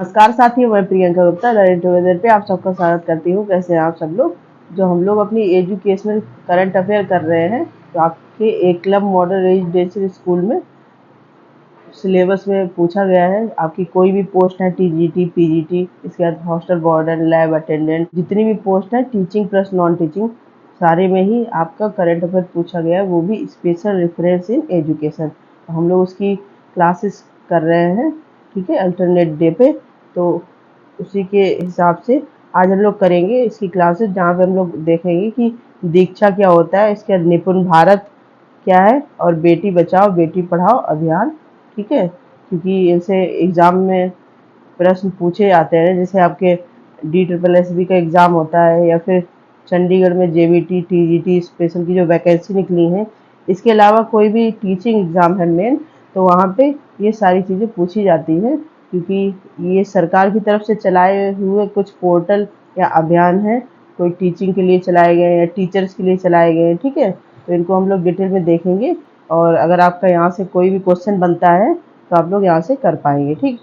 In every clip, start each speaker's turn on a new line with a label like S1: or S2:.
S1: नमस्कार साथियों, मैं प्रियंका गुप्ता लर्निंग टुगेदर पे आप सबका स्वागत करती हूँ। कैसे हैं आप सब लोग? जो हम लोग अपनी एजुकेशनल करंट अफेयर कर रहे हैं, तो आपके एकलव्य मॉडल रेजिडेंशियल स्कूल में सिलेबस में पूछा गया है। आपकी कोई भी पोस्ट है, टीजीटी, पीजीटी, इसके बाद हॉस्टल वार्डन, लैब अटेंडेंट, जितनी भी पोस्ट है टीचिंग प्लस नॉन टीचिंग, सारे में ही आपका करंट अफेयर पूछा गया है, वो भी स्पेशल रेफरेंस इन एजुकेशन। हम लोग उसकी क्लासेस कर रहे हैं, ठीक है, अल्टरनेट डे पे। तो उसी के हिसाब से आज हम लोग करेंगे इसकी क्लासेस, जहाँ पे हम लोग देखेंगे कि दीक्षा क्या होता है, इसके बाद निपुण भारत क्या है, और बेटी बचाओ बेटी पढ़ाओ अभियान, ठीक है। क्योंकि इनसे एग्ज़ाम में प्रश्न पूछे जाते हैं, जैसे आपके DSSB का एग्ज़ाम होता है, या फिर चंडीगढ़ में JBT, TGT स्पेशल की जो वैकेंसी निकली हैं, इसके अलावा कोई भी टीचिंग एग्ज़ाम है मेन, तो वहाँ पे ये सारी चीज़ें पूछी जाती हैं। क्योंकि ये सरकार की तरफ से चलाए हुए कुछ पोर्टल या अभियान हैं, कोई टीचिंग के लिए चलाए गए हैं या टीचर्स के लिए चलाए गए हैं, ठीक है। तो इनको हम लोग डिटेल में देखेंगे, और अगर आपका यहाँ से कोई भी क्वेश्चन बनता है तो आप लोग यहाँ से कर पाएंगे, ठीक।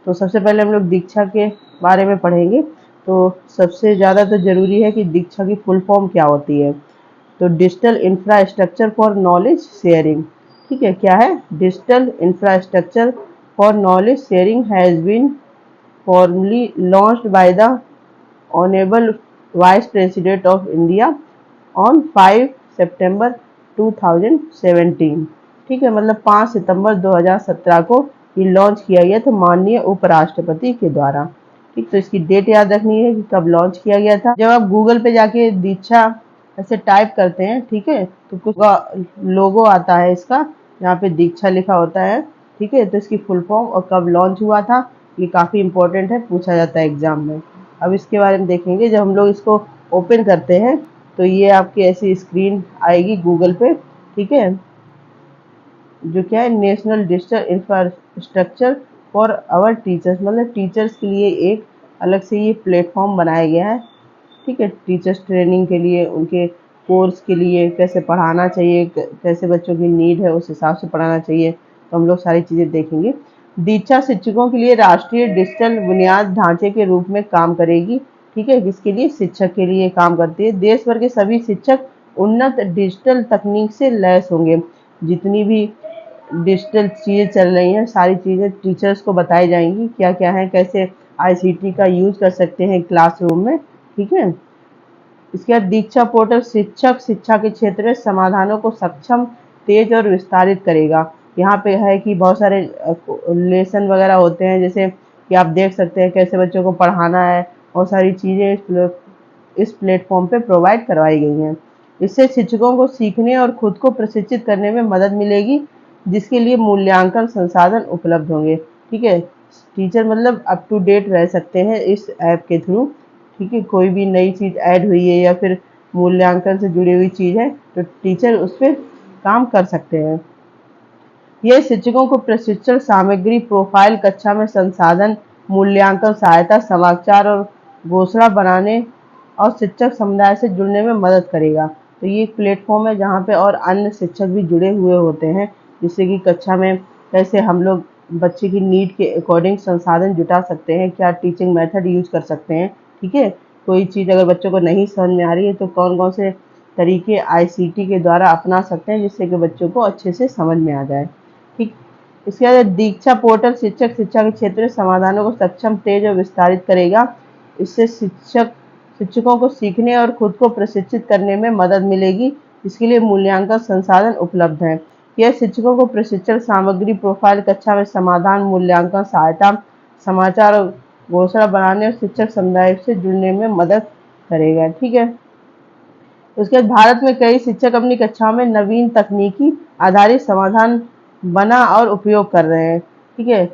S1: तो सबसे पहले हम लोग दीक्षा के बारे में पढ़ेंगे। तो सबसे ज़्यादा तो ज़रूरी है कि दीक्षा की फुल फॉर्म क्या होती है। तो digital infrastructure for knowledge sharing, ठीक है। क्या है? Digital infrastructure for knowledge sharing has been formally launched by the honourable vice president of India on 5 सितंबर 2017, ठीक है। मतलब 5 सितंबर 2017 को ये लॉन्च किया गया था माननीय उपराष्ट्रपति के द्वारा, ठीक। तो इसकी डेट याद रखनी है कि कब लॉन्च किया गया था। जब आप गूगल पे जाके दीक्षा ऐसे टाइप करते हैं, ठीक है, तो कुछ लोगो आता है इसका, यहाँ पे दीक्षा लिखा होता है, ठीक है। तो इसकी फुल फॉर्म और कब लॉन्च हुआ था, ये काफ़ी इंपॉर्टेंट है, पूछा जाता है एग्जाम में। अब इसके बारे में देखेंगे। जब हम लोग इसको ओपन करते हैं तो ये आपकी ऐसी स्क्रीन आएगी गूगल पे, ठीक है, जो क्या है, national digital infrastructure for our teachers, मतलब टीचर्स के लिए एक अलग से ये प्लेटफॉर्म बनाया गया है, ठीक है। टीचर्स ट्रेनिंग के लिए, उनके कोर्स के लिए, कैसे पढ़ाना चाहिए, कैसे बच्चों की नीड है उस हिसाब से पढ़ाना चाहिए, तो हम लोग सारी चीज़ें देखेंगे। दीक्षा शिक्षकों के लिए राष्ट्रीय डिजिटल बुनियाद ढांचे के रूप में काम करेगी, ठीक है। किसके लिए? शिक्षक के लिए काम करती है। देश भर के सभी शिक्षक उन्नत डिजिटल तकनीक से लैस होंगे। जितनी भी डिजिटल चीज़ें चल रही हैं, सारी चीज़ें टीचर्स को बताई जाएंगी, क्या क्या है, कैसे ICT का यूज़ कर सकते हैं क्लासरूम में, ठीक है। इसके बाद दीक्षा पोर्टल शिक्षक शिक्षा के क्षेत्र में समाधानों को सक्षम, तेज और विस्तारित करेगा। यहाँ पे है कि बहुत सारे लेसन वगैरह होते हैं, जैसे कि आप देख सकते हैं कैसे बच्चों को पढ़ाना है, बहुत सारी चीज़ें इस प्लेटफॉर्म पे प्रोवाइड करवाई गई हैं। इससे शिक्षकों को सीखने और खुद को प्रशिक्षित करने में मदद मिलेगी, जिसके लिए मूल्यांकन संसाधन उपलब्ध होंगे, ठीक है। टीचर मतलब अप टू डेट रह सकते हैं इस ऐप के थ्रू, ठीक है। कोई भी नई चीज़ ऐड हुई है या फिर मूल्यांकन से जुड़ी हुई चीज़ है, तो टीचर उस पर काम कर सकते हैं। यह शिक्षकों को प्रशिक्षण सामग्री, प्रोफाइल, कक्षा में संसाधन, मूल्यांकन सहायता, समाचार और घोषणा बनाने और शिक्षक समुदाय से जुड़ने में मदद करेगा। तो ये एक प्लेटफॉर्म है जहाँ पे और अन्य शिक्षक भी जुड़े हुए होते हैं, जिससे कि कक्षा में कैसे हम लोग बच्चे की नीड के अकॉर्डिंग संसाधन जुटा सकते हैं, क्या टीचिंग मेथड यूज कर सकते हैं, ठीक है। कोई चीज़ अगर बच्चों को नहीं समझ में आ रही है तो कौन कौन से तरीके ICT के द्वारा अपना सकते हैं, जिससे कि बच्चों को अच्छे से समझ में आ जाए, ठीक। इसके बाद दीक्षा पोर्टल शिक्षक शिक्षा के क्षेत्र में समाधानों को सक्षम, तेज और विस्तारित करेगा। इससे शिक्षकों को सीखने और खुद को प्रशिक्षित करने में मदद मिलेगी, इसके लिए मूल्यांकन संसाधन उपलब्ध हैं। यह शिक्षकों को प्रशिक्षण सामग्री, प्रोफाइल, कक्षा में समाधान, मूल्यांकन सहायता, समाचार और घोषणा बनाने और शिक्षक समुदाय से जुड़ने में मदद करेगा, ठीक है। उसके बाद भारत में कई शिक्षक अपनी कक्षाओं में नवीन तकनीकी आधारित समाधान बना और उपयोग कर रहे हैं, ठीक है।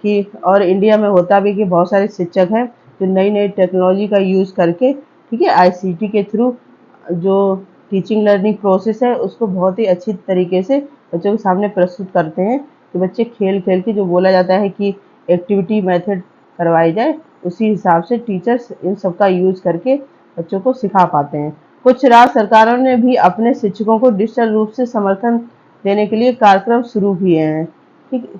S1: कि और इंडिया में होता भी कि बहुत सारे शिक्षक हैं जो नई नई टेक्नोलॉजी का यूज़ करके, ठीक है, ICT के थ्रू जो टीचिंग लर्निंग प्रोसेस है उसको बहुत ही अच्छी तरीके से बच्चों के सामने प्रस्तुत करते हैं, कि बच्चे खेल खेल के, जो बोला जाता है कि एक्टिविटी मेथड करवाई जाए, उसी हिसाब से टीचर्स इन सब का यूज़ करके बच्चों को सिखा पाते हैं। कुछ राज्य सरकारों ने भी अपने शिक्षकों को डिजिटल रूप से समर्थन देने के लिए कार्यक्रम शुरू किए हैं, ठीक।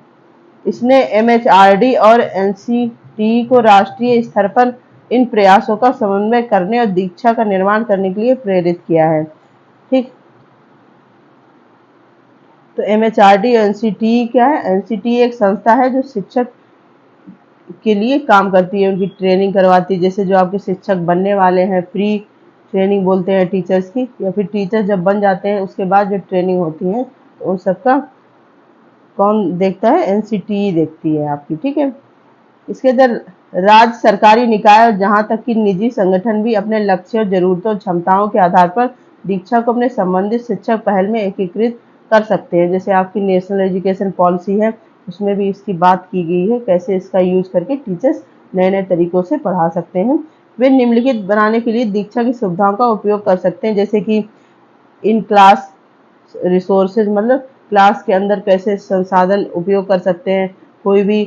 S1: इसने MHRD और NCT टी को राष्ट्रीय स्तर पर इन प्रयासों का समन्वय करने और दीक्षा का निर्माण करने के लिए प्रेरित किया है। ठीक, तो एमएचआरडी एनसीटी क्या है? एनसीटी एक संस्था है जो शिक्षक के लिए काम करती है, उनकी ट्रेनिंग करवाती है। जैसे जो आपके शिक्षक बनने वाले हैं, प्री ट्रेनिंग बोलते हैं टीचर्स की, या फिर टीचर जब बन जाते हैं उसके बाद जो ट्रेनिंग होती है, तो उन सबका कौन देखता है? एनसीटी देखती है आपकी। ठीक है, इसके अंदर राज्य सरकारी निकाय और जहां तक कि निजी संगठन भी अपने लक्ष्यों, जरूरतों, क्षमताओं के आधार पर दीक्षा को अपने संबंधित शिक्षक पहल में एकीकृत कर सकते हैं। जैसे आपकी नेशनल एजुकेशन पॉलिसी है, उसमें भी इसकी बात की गई है, कैसे इसका यूज करके टीचर्स नए नए तरीकों से पढ़ा सकते हैं। वे निम्नलिखित बनाने के लिए दीक्षा की सुविधाओं का उपयोग कर सकते हैं, जैसे कि इन क्लास रिसोर्सेज, मतलब क्लास के अंदर कैसे संसाधन उपयोग कर सकते हैं, कोई भी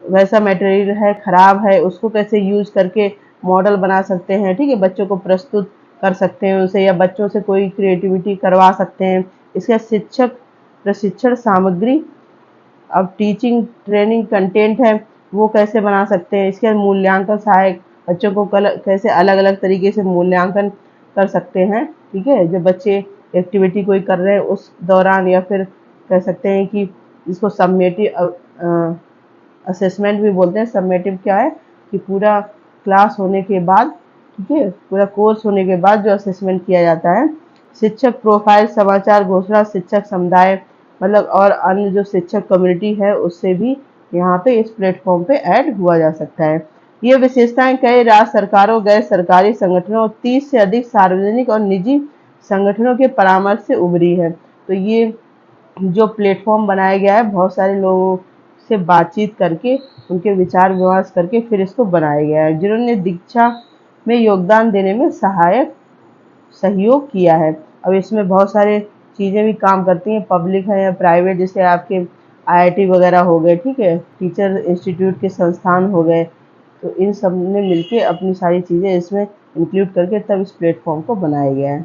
S1: वैसा मटेरियल है खराब है उसको कैसे यूज करके मॉडल बना सकते हैं। ठीक है, बच्चों को प्रस्तुत कर सकते हैं उसे, या बच्चों से कोई क्रिएटिविटी करवा सकते हैं। इसका शिक्षक प्रशिक्षण सामग्री, अब टीचिंग ट्रेनिंग कंटेंट है वो कैसे बना सकते हैं। इसके मूल्यांकन सहायक, बच्चों को कैसे अलग अलग तरीके से मूल्यांकन कर सकते हैं। ठीक है, जब बच्चे एक्टिविटी कोई कर रहे हैं उस दौरान, या फिर कह सकते हैं कि इसको सबमेटिव असेसमेंट भी बोलते हैं। सबमेटिव क्या है कि पूरा क्लास होने के बाद, ठीक है, पूरा कोर्स होने के बाद जो असेसमेंट किया जाता है। शिक्षक प्रोफाइल, समाचार घोषणा, शिक्षक समुदाय, मतलब और अन्य जो शिक्षक कम्युनिटी है उससे भी यहाँ पे इस प्लेटफॉर्म पे ऐड हुआ जा सकता है। ये विशेषताएं कई राज्य सरकारों, गैर सरकारी संगठनों और 30 से अधिक सार्वजनिक और निजी संगठनों के परामर्श से उभरी है। तो ये जो प्लेटफॉर्म बनाया गया है, बहुत सारे लोगों से बातचीत करके, उनके विचार विमर्श करके फिर इसको बनाया गया है, जिन्होंने दीक्षा में योगदान देने में सहयोग किया है। अब इसमें बहुत सारे चीज़ें भी काम करती हैं, पब्लिक है या प्राइवेट, जैसे आपके आईआईटी वगैरह हो गए, ठीक है, टीचर इंस्टीट्यूट के संस्थान हो गए, तो इन सब ने मिलके अपनी सारी चीज़ें इसमें इंक्लूड करके तब इस प्लेटफॉर्म को बनाया गया है।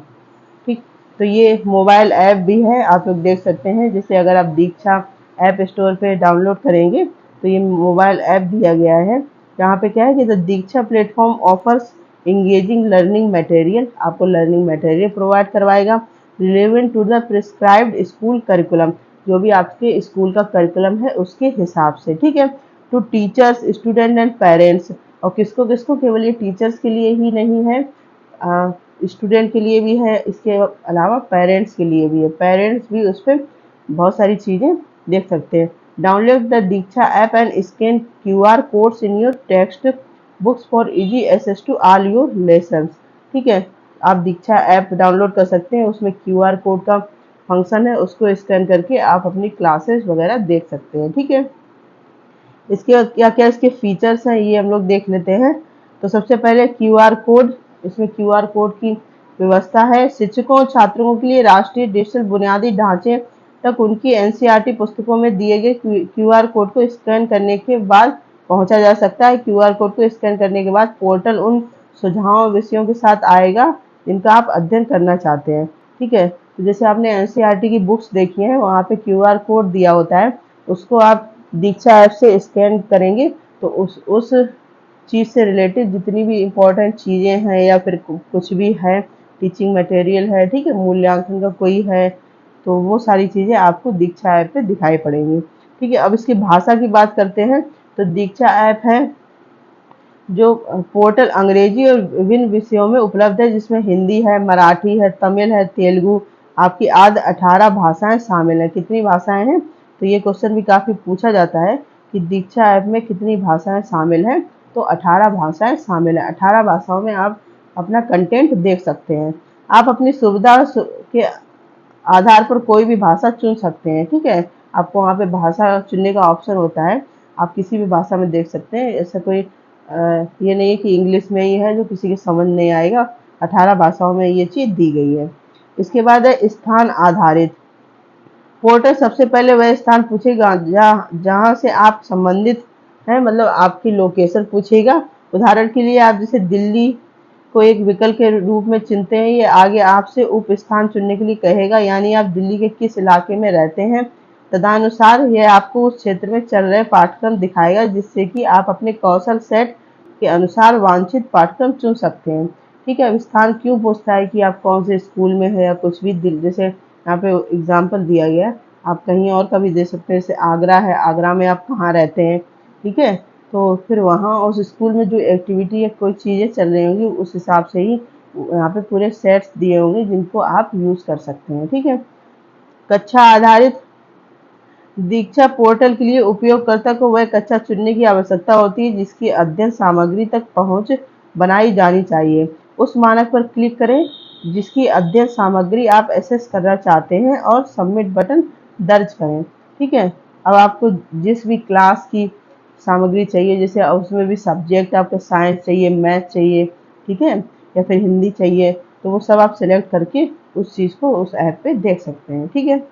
S1: ठीक, तो ये मोबाइल ऐप भी है, आप लोग देख सकते हैं। जैसे अगर आप दीक्षा ऐप स्टोर पे डाउनलोड करेंगे तो ये मोबाइल ऐप दिया गया है, जहाँ पे क्या है कि the Diksha platform offers engaging learning material, आपको लर्निंग मटेरियल प्रोवाइड करवाएगा relevant to the prescribed school curriculum, जो भी आपके स्कूल का करिकुलम है उसके हिसाब से। ठीक है, to teachers, student and parents, और किसको किसको, केवल ये टीचर्स के लिए ही नहीं है, स्टूडेंट के लिए भी है, इसके अलावा पेरेंट्स के लिए भी है। पेरेंट्स भी उस पर बहुत सारी चीज़ें देख सकते हैं। Download the Diksha app and scan QR codes in your textbooks for easy access to all your lessons. ठीक है, आप दीक्षा ऐप डाउनलोड कर सकते हैं, उसमें QR कोड का फंक्शन है, उसको स्कैन करके आप अपनी क्लासेस वगैरह देख सकते हैं। ठीक है, इसके क्या क्या इसके फीचर्स हैं ये हम लोग देख लेते हैं। तो सबसे पहले QR कोड, इसमें QR कोड की व्यवस्था है। शिक्षकों और छात्रों के लिए राष्ट्रीय डिजिटल बुनियादी ढांचे तक उनकी NCERT पुस्तकों में दिए गए QR कोड को स्कैन करने के बाद पहुंचा जा सकता है। QR कोड को स्कैन करने के बाद पोर्टल उन सुझावों विषयों के साथ आएगा जिनका आप अध्ययन करना चाहते हैं। ठीक है, तो जैसे आपने NCERT की बुक्स देखी हैं, वहाँ पे QR कोड दिया होता है, उसको आप दीक्षा ऐप से स्कैन करेंगे तो उस चीज़ से रिलेटेड जितनी भी इम्पोर्टेंट चीज़ें हैं, या फिर कुछ भी है, टीचिंग मटेरियल है, ठीक है, मूल्यांकन का कोई है, तो वो सारी चीज़ें आपको दीक्षा ऐप पे दिखाई पड़ेंगी। ठीक है, अब इसकी भाषा की बात करते हैं। तो दीक्षा ऐप है जो पोर्टल अंग्रेजी और विभिन्न विषयों में उपलब्ध है, जिसमें हिंदी है, मराठी है, तमिल है, तेलुगु, आपकी आदि 18 भाषाएं शामिल हैं। कितनी भाषाएं हैं? तो ये क्वेश्चन भी काफ़ी पूछा जाता है कि दीक्षा ऐप में कितनी भाषाएं शामिल हैं, तो 18 भाषाएं शामिल हैं। 18 भाषाओं में आप अपना कंटेंट देख सकते हैं। आप अपनी सुविधा के आधार पर कोई भी भाषा चुन सकते हैं। ठीक है, आपको वहाँ पे भाषा चुनने का ऑप्शन होता है, आप किसी भी भाषा में देख सकते हैं। ऐसा कोई ये नहीं है कि इंग्लिश में ही है जो किसी के समझ नहीं आएगा, 18 भाषाओं में ये चीज़ दी गई है। इसके बाद है स्थान आधारित। पोर्टल सबसे पहले वह स्थान पूछेगा जहाँ से आप संबंधित हैं, मतलब आपकी लोकेशन पूछेगा। उदाहरण के लिए आप जैसे दिल्ली को एक विकल्प के रूप में चुनते हैं, ये आगे आपसे उप स्थान चुनने के लिए कहेगा, यानी आप दिल्ली के किस इलाके में रहते हैं तदनुसार यह आपको उस क्षेत्र में चल रहे पाठ्यक्रम दिखाएगा, जिससे कि आप अपने कौशल सेट के अनुसार वांछित पाठ्यक्रम चुन सकते हैं। ठीक है, अब स्थान क्यों पूछता है कि आप कौन से स्कूल में है या कुछ भी, जैसे यहाँ पे एग्जाम्पल दिया गया, आप कहीं और का भी दे सकते हैं। जैसे आगरा है, आगरा में आप कहाँ रहते हैं, ठीक है, तो फिर वहाँ उस स्कूल में जो एक्टिविटी या कोई चीज़ें चल रही होंगी उस हिसाब से ही यहाँ पे पूरे सेट्स दिए होंगे जिनको आप यूज़ कर सकते हैं। ठीक है, कक्षा आधारित दीक्षा पोर्टल के लिए उपयोगकर्ता को वह कक्षा चुनने की आवश्यकता होती है जिसकी अध्ययन सामग्री तक पहुंच बनाई जानी चाहिए। उस मानक पर क्लिक करें जिसकी अध्ययन सामग्री आप एक्सेस करना चाहते हैं और सबमिट बटन दर्ज करें। ठीक है, अब आपको जिस भी क्लास की सामग्री चाहिए, जैसे उसमें भी सब्जेक्ट आपको साइंस चाहिए, मैथ चाहिए, ठीक है, या फिर हिंदी चाहिए, तो वो सब आप सिलेक्ट करके उस चीज़ को उस ऐप पे देख सकते हैं। ठीक है,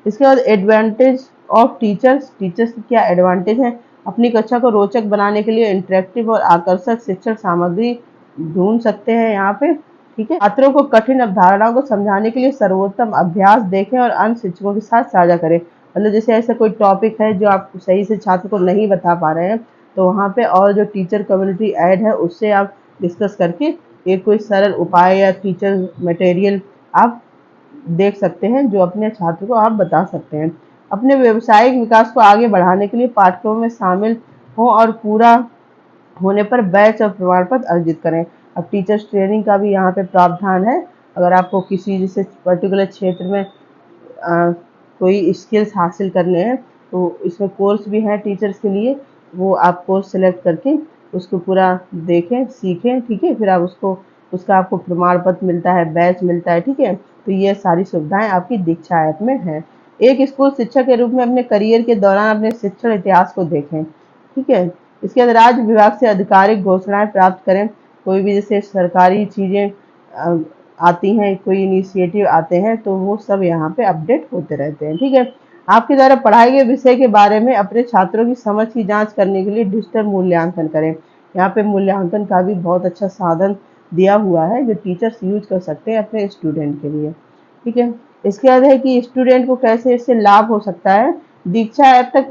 S1: इसके बाद एडवांटेज ऑफ टीचर्स, टीचर्स की क्या एडवांटेज है। अपनी कक्षा को रोचक बनाने के लिए इंटरेक्टिव और आकर्षक शिक्षण सामग्री ढूंढ सकते हैं यहाँ पे। ठीक है, छात्रों को कठिन अवधारणाओं को समझाने के लिए सर्वोत्तम अभ्यास देखें और अन्य शिक्षकों के साथ साझा करें। मतलब जैसे ऐसा कोई टॉपिक है जो आप सही से छात्र को नहीं बता पा रहे हैं, तो वहाँ पे और जो टीचर कम्युनिटी ऐड है उससे आप डिस्कस करके एक कोई सरल उपाय या टीचर मटेरियल आप देख सकते हैं जो अपने छात्र को आप बता सकते हैं। अपने व्यवसायिक विकास को आगे बढ़ाने के लिए पाठ्यक्रमों में शामिल हों और पूरा होने पर बैच और प्रमाण पत्र अर्जित करें। अब टीचर्स ट्रेनिंग का भी यहाँ पे प्रावधान है। अगर आपको किसी जैसे पर्टिकुलर क्षेत्र में कोई स्किल्स हासिल करने हैं तो इसमें कोर्स भी है टीचर्स के लिए, वो आप कोर्स सेलेक्ट करके उसको पूरा देखें, सीखें। ठीक है, फिर आप उसको उसका आपको प्रमाण पत्र मिलता है, बैच मिलता है। ठीक है, तो ये सारी सुविधाएं आपकी दीक्षा ऐप में हैं। एक स्कूल शिक्षक के रूप में अपने करियर के दौरान अपने शिक्षण इतिहास को देखें। ठीक है, इसके बाद राज्य विभाग से आधिकारिक घोषणाएं प्राप्त करें। कोई भी जैसे सरकारी चीज़ें आती हैं, कोई इनिशिएटिव आते हैं, तो वो सब यहाँ पे अपडेट होते रहते हैं। ठीक है, आपके द्वारा पढ़ाए गए विषय के बारे में अपने छात्रों की समझ की जांच करने के लिए डिजिटल मूल्यांकन करें। यहाँ पे मूल्यांकन का भी बहुत अच्छा साधन दिया हुआ है जो टीचर्स यूज कर सकते हैं अपने स्टूडेंट के लिए। ठीक है, इसके बाद है कि स्टूडेंट को कैसे इससे लाभ हो सकता है। दीक्षा ऐप तक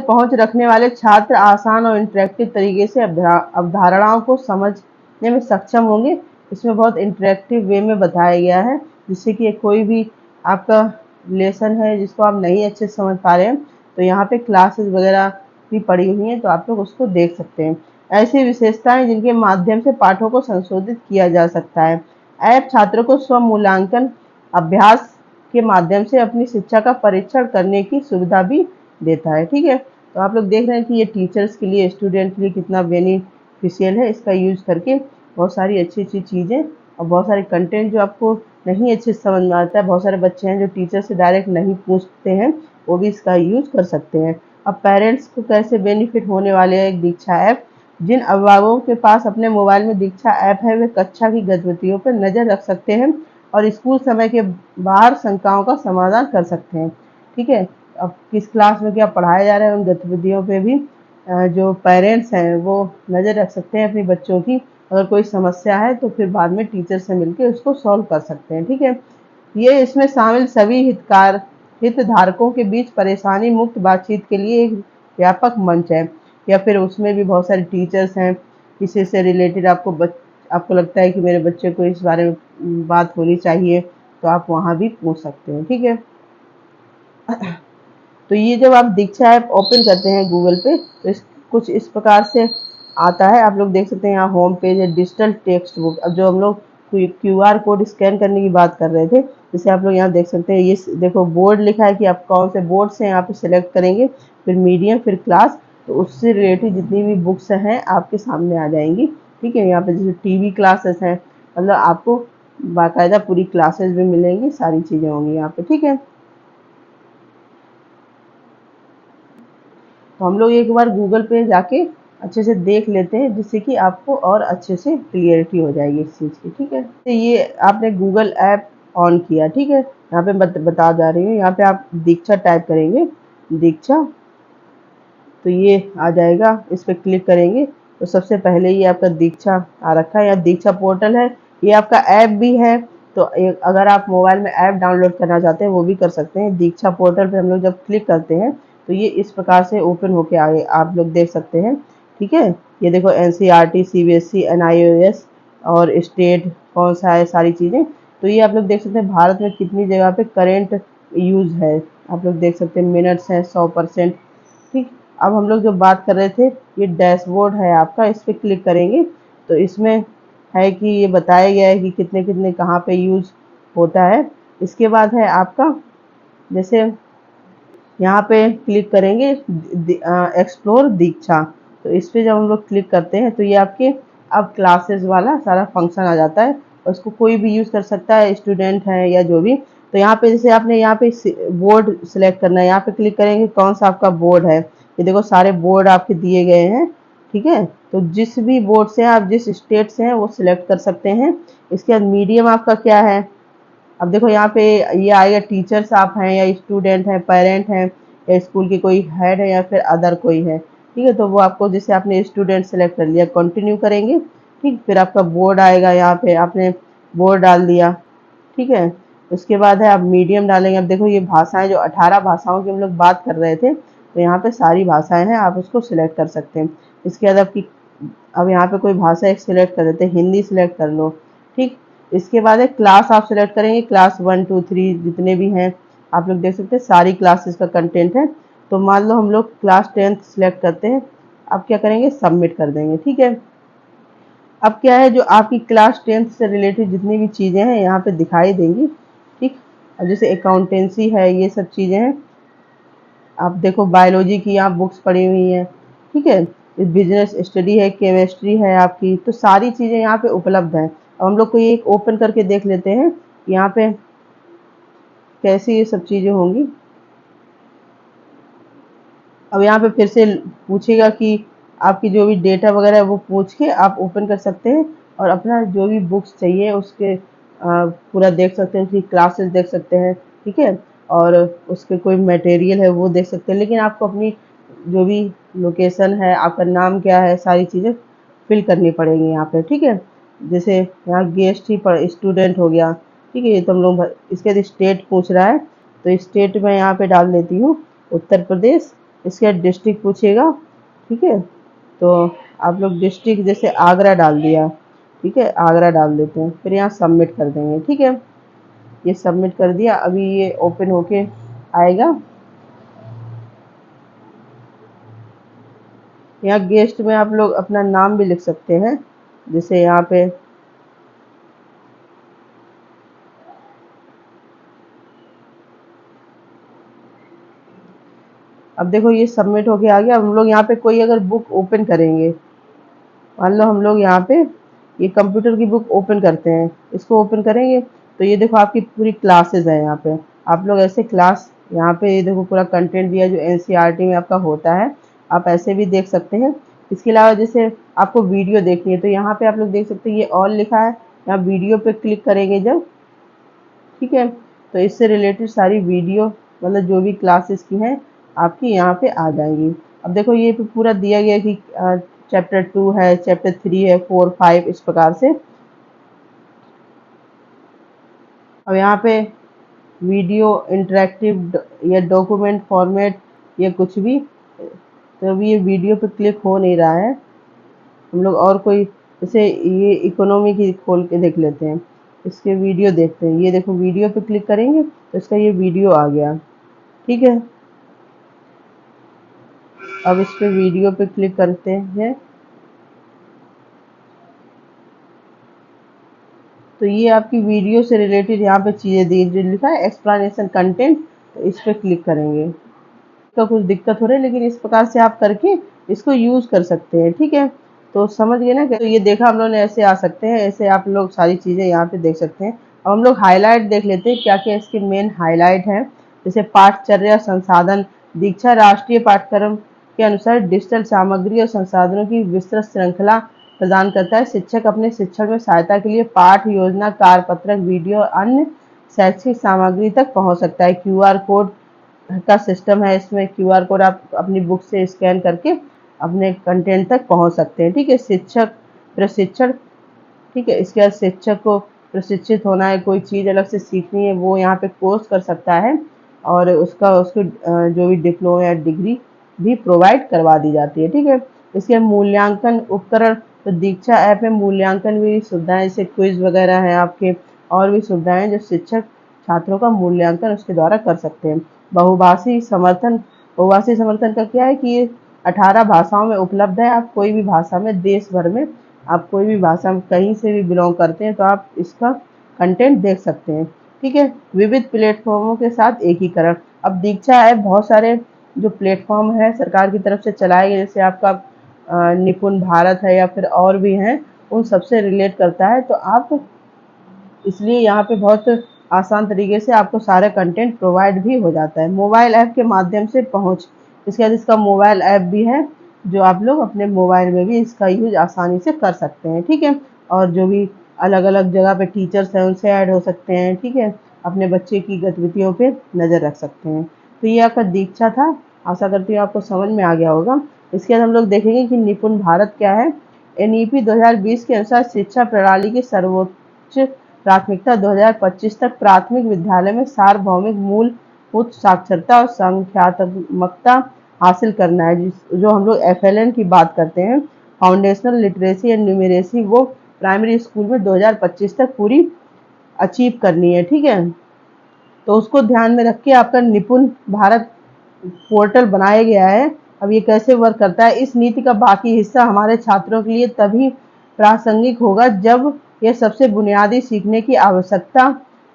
S1: पहुंच रखने वाले छात्र आसान और इंटरेक्टिव तरीके से अवधारणाओं को समझने में सक्षम होंगे। इसमें बहुत इंटरेक्टिव वे में बताया गया है, जिससे कि कोई भी आपका लेसन है जिसको आप नहीं अच्छे से समझ पा रहे हैं, तो यहाँ पे क्लासेस वगैरह भी पड़ी हुई हैं, तो आप लोग उसको देख सकते हैं। ऐसी विशेषताएं जिनके माध्यम से पाठों को संशोधित किया जा सकता है। ऐप छात्रों को स्व मूल्यांकन अभ्यास के माध्यम से अपनी शिक्षा का परीक्षण करने की सुविधा भी देता है। ठीक है, तो आप लोग देख रहे हैं कि ये टीचर्स के लिए, स्टूडेंट के लिए कितना बेनिफिशियल है। इसका यूज करके बहुत सारी अच्छी अच्छी चीज़ें और बहुत सारे कंटेंट जो आपको नहीं अच्छे से समझ में आता है, बहुत सारे बच्चे हैं जो टीचर से डायरेक्ट नहीं पूछते हैं, वो भी इसका यूज कर सकते हैं। अब पेरेंट्स को कैसे बेनिफिट होने वाले हैं एक दीक्षा ऐप। जिन अभिभावकों के पास अपने मोबाइल में दीक्षा ऐप है वे कक्षा की गतिविधियों पर नजर रख सकते हैं और स्कूल समय के बाहर शंकाओं का समाधान कर सकते हैं। ठीक है, अब किस क्लास में क्या पढ़ाया जा रहा है उन गतिविधियों पे भी जो पेरेंट्स हैं वो नज़र रख सकते हैं अपनी बच्चों की। अगर कोई समस्या है तो फिर बाद में टीचर से मिलकर उसको सॉल्व कर सकते हैं। ठीक है, ये इसमें शामिल सभी हितधारकों के बीच परेशानी मुक्त बातचीत के लिए एक व्यापक मंच है। या फिर उसमें भी बहुत सारे टीचर्स हैं, इसी से रिलेटेड आपको लगता है कि मेरे बच्चे को इस बारे में बात होनी चाहिए, तो आप वहाँ भी पूछ सकते हैं। ठीक है, तो ये जब आप दीक्षा ऐप ओपन करते हैं गूगल पे तो कुछ इस प्रकार से आता है। आप लोग देख सकते हैं यहाँ होम पेज है, डिजिटल टेक्स्ट बुक। अब जो हम लोग QR कोड स्कैन करने की बात कर रहे थे, जैसे आप लोग यहाँ देख सकते हैं, ये देखो बोर्ड लिखा है कि आप कौन से बोर्ड से यहाँ पे सिलेक्ट करेंगे, फिर मीडियम, फिर क्लास, तो उससे रिलेटेड जितनी भी बुक्स हैं आपके सामने आ जाएंगी। ठीक है, यहाँ पे जैसे TV क्लासेस हैं, मतलब आपको बाकायदा पूरी क्लासेस भी मिलेंगी, सारी चीज़ें होंगी यहाँ पे। ठीक है, तो हम लोग एक बार गूगल पे जाके अच्छे से देख लेते हैं जिससे कि आपको और अच्छे से क्लियरिटी हो जाएगी इस चीज़ की। ठीक है, तो ये आपने गूगल ऐप ऑन किया। ठीक है, यहाँ पे बता जा रही हूँ, यहाँ पे आप दीक्षा टाइप करेंगे, दीक्षा, तो ये आ जाएगा। इस पर क्लिक करेंगे तो सबसे पहले ये आपका दीक्षा आ रखा है, यहाँ दीक्षा पोर्टल है, ये आपका ऐप भी है तो अगर आप मोबाइल में ऐप डाउनलोड करना चाहते हैं वो भी कर सकते हैं। दीक्षा पोर्टल पे हम लोग जब क्लिक करते हैं तो ये इस प्रकार से ओपन होके आगे आप लोग देख सकते हैं। ठीक है, ये देखो एनसीईआरटी, सीबीएसई, एनआईओएस और स्टेट कौन सा है, सारी चीज़ें। तो ये आप लोग देख सकते हैं भारत में कितनी जगह पे करेंट यूज है, आप लोग देख सकते हैं मिनट्स हैं 100%। ठीक, अब हम लोग जो बात कर रहे थे, ये डैशबोर्ड है आपका, इस पर क्लिक करेंगे तो इसमें है कि ये बताया गया है कि कितने कितने कहाँ पे यूज होता है। इसके बाद है आपका, जैसे यहाँ पे क्लिक करेंगे एक्सप्लोर दीक्षा, तो इस पे जब हम लोग क्लिक करते हैं तो ये आपके अब क्लासेस वाला सारा फंक्शन आ जाता है और इसको कोई भी यूज़ कर सकता है, स्टूडेंट है या जो भी। तो यहाँ पे जैसे आपने यहाँ पे बोर्ड सिलेक्ट करना है, यहाँ पे क्लिक करेंगे कौन सा आपका बोर्ड है। ये देखो सारे बोर्ड आपके दिए गए हैं। ठीक है, तो जिस भी बोर्ड से आप जिस स्टेट से हैं वो सिलेक्ट कर सकते हैं। इसके बाद मीडियम आपका क्या है, अब देखो यहाँ पे ये आएगा टीचर्स आप हैं या स्टूडेंट हैं, पेरेंट हैं या स्कूल के कोई हेड है या फिर अदर कोई है। ठीक है, तो वो आपको जैसे आपने स्टूडेंट सेलेक्ट कर लिया, कंटिन्यू करेंगे। ठीक, फिर आपका बोर्ड आएगा, यहाँ पे आपने बोर्ड डाल दिया। ठीक है, उसके बाद है आप मीडियम डालेंगे। अब देखो ये भाषाएं जो 18 भाषाओं की हम लोग बात कर रहे थे, तो यहाँ पे सारी भाषाएं हैं, आप उसको सिलेक्ट कर सकते हैं। इसके बाद आपकी अब यहाँ पे कोई भाषा एक सिलेक्ट कर देते हैं, हिंदी सिलेक्ट कर लो। ठीक, इसके बाद है क्लास आप सिलेक्ट करेंगे, क्लास 1 2 3 जितने भी हैं आप लोग देख सकते हैं, सारी क्लासेस का कंटेंट है। तो मान लो हम लोग क्लास 10th सिलेक्ट करते हैं, अब क्या करेंगे, सबमिट कर देंगे। ठीक है, अब क्या है, जो आपकी क्लास 10th से रिलेटेड जितनी भी चीज़ें हैं यहाँ पे दिखाई देंगी। ठीक, अब जैसे अकाउंटेंसी है, ये सब चीज़ें हैं। आप देखो बायोलॉजी की यहाँ बुक्स पड़ी हुई हैं। ठीक है, बिजनेस स्टडी है, केमिस्ट्री है आपकी, तो सारी चीज़ें यहाँ पे उपलब्ध हैं। अब हम लोग को ये एक ओपन करके देख लेते हैं यहाँ पे कैसी ये सब चीज़ें होंगी। अब यहाँ पे फिर से पूछेगा कि आपकी जो भी डेटा वगैरह है वो पूछ के आप ओपन कर सकते हैं और अपना जो भी बुक्स चाहिए उसके पूरा देख सकते हैं, उसकी क्लासेस देख सकते हैं। ठीक है, और उसके कोई मटेरियल है वो देख सकते हैं, लेकिन आपको अपनी जो भी लोकेशन है, आपका नाम क्या है, सारी चीज़ें फिल करनी पड़ेंगी यहाँ पे। ठीक है, जैसे यहाँ गेस्ट ही स्टूडेंट हो गया। ठीक है, ये तो हम लोग इसके बाद स्टेट पूछ रहा है, तो स्टेट में यहाँ पे डाल देती हूँ उत्तर प्रदेश। इसके बाद डिस्ट्रिक्ट पूछेगा। ठीक है, तो आप लोग डिस्ट्रिक्ट जैसे आगरा डाल दिया। ठीक है, आगरा डाल देते हैं, फिर यहाँ सबमिट कर देंगे। ठीक है, ये सबमिट कर दिया, अभी ये ओपन होके आएगा। यहाँ गेस्ट में आप लोग अपना नाम भी लिख सकते हैं, जैसे यहाँ पे अब देखो ये सबमिट होके आ गया। अब हम लोग यहाँ पे कोई अगर बुक ओपन करेंगे, मान लो हम लोग यहाँ पे ये कंप्यूटर की बुक ओपन करते हैं, इसको ओपन करेंगे तो ये देखो आपकी पूरी क्लासेस है यहाँ पे। आप लोग ऐसे क्लास यहाँ पे ये देखो पूरा कंटेंट दिया जो एनसीईआरटी में आपका होता है, आप ऐसे भी देख सकते हैं। इसके अलावा जैसे आपको वीडियो देखनी है तो यहाँ पे आप लोग देख सकते हैं ये ऑल लिखा है, यहाँ वीडियो पे क्लिक करेंगे जब, ठीक है, तो इससे रिलेटेड सारी वीडियो मतलब जो भी क्लासेस की हैं आपकी यहाँ पे आ जाएंगी। अब देखो ये पूरा दिया गया कि चैप्टर 2 है, चैप्टर 3 है, 4 5 इस प्रकार से। अब यहाँ पे वीडियो इंटरेक्टिव या डॉक्यूमेंट फॉर्मेट या कुछ भी, तो अभी ये वीडियो पे क्लिक हो नहीं रहा है। हम लोग और कोई जैसे ये इकोनॉमी की खोल के देख लेते हैं, इसके वीडियो देखते हैं। ये देखो वीडियो पे क्लिक करेंगे तो इसका ये वीडियो आ गया। ठीक है, अब इस पे वीडियो पे क्लिक करते हैं तो ये आपकी वीडियो से रिलेटेड यहाँ पे चीज़ें दी जो लिखा है एक्सप्लेनेशन कंटेंट, तो इस पे क्लिक करेंगे। इसका कुछ दिक्कत हो रहा है लेकिन इस प्रकार से आप करके इसको यूज़ कर सकते हैं। ठीक है, तो समझ गए ना। तो ये देखा हम लोग ने, ऐसे आ सकते हैं, ऐसे आप लोग सारी चीज़ें यहाँ पे देख सकते हैं। अब हम लोग हाईलाइट देख लेते हैं क्या क्या इसके मेन हाईलाइट हैं। जैसे पाठचर्या संसाधन, दीक्षा राष्ट्रीय पाठ्यक्रम के अनुसार डिजिटल सामग्री और संसाधनों की विस्तृत श्रृंखला प्रदान करता है। शिक्षक अपने शिक्षण में सहायता के लिए पाठ योजना, कार्यपत्रक, वीडियो और अन्य शैक्षिक सामग्री तक पहुंच सकता है। क्यूआर कोड का सिस्टम है, इसमें क्यूआर कोड आप अपनी बुक से स्कैन करके अपने कंटेंट तक पहुंच सकते हैं। ठीक है, शिक्षक प्रशिक्षण, ठीक है, इसके बाद शिक्षक को प्रशिक्षित होना है, कोई चीज़ अलग से सीखनी है, वो यहाँ पे कोर्स कर सकता है और उसको जो भी डिप्लोमा या डिग्री भी प्रोवाइड करवा दी जाती है। ठीक है, इसके मूल्यांकन उपकरण, तो दीक्षा ऐप में मूल्यांकन भी सुविधाएं, जैसे क्विज वगैरह है आपके, और भी सुविधाएं जो शिक्षक छात्रों का मूल्यांकन उसके द्वारा कर सकते हैं। बहुभाषी समर्थन, बहुभाषी समर्थन का क्या है कि ये 18 भाषाओं में उपलब्ध है। आप कोई भी भाषा में, देश भर में आप कोई भी भाषा में कहीं से भी बिलोंग करते हैं तो आप इसका कंटेंट देख सकते हैं। ठीक है, विविध प्लेटफॉर्मों के साथ एकीकरण, अब दीक्षा ऐप बहुत सारे जो प्लेटफॉर्म है सरकार की तरफ से चलाए गए, जैसे आपका निपुण भारत है या फिर और भी हैं, उन सबसे रिलेट करता है। तो आप इसलिए यहाँ पे बहुत आसान तरीके से आपको सारे कंटेंट प्रोवाइड भी हो जाता है। मोबाइल ऐप के माध्यम से पहुँच, इसके बाद इसका मोबाइल ऐप भी है जो आप लोग अपने मोबाइल में भी इसका यूज आसानी से कर सकते हैं। ठीक है, और जो भी अलग अलग जगह पे टीचर्स हैं उनसे ऐड हो सकते हैं। ठीक है, अपने बच्चे की गतिविधियों पे नज़र रख सकते हैं। तो ये आपका दीक्षा था, आशा करती हूँ आपको समझ में आ गया होगा। इसके बाद हम लोग देखेंगे कि निपुण भारत क्या है। NEP 2020 के अनुसार शिक्षा प्रणाली की सर्वोच्च प्राथमिकता 2025 तक प्राथमिक विद्यालय में सार्वभौमिक मूलभूत साक्षरता और संख्यात्मकता हासिल करना है, जो हम लोग FLN की बात करते हैं, फाउंडेशनल लिटरेसी एंड न्यूमेरेसी, वो प्राइमरी स्कूल में 2025 तक पूरी अचीव करनी है। ठीक है, तो उसको ध्यान में रख के आपका निपुण भारत पोर्टल बनाया गया है। अब ये कैसे वर्क करता है, इस नीति का बाकी हिस्सा हमारे छात्रों के लिए तभी प्रासंगिक होगा जब यह सबसे बुनियादी सीखने की आवश्यकता,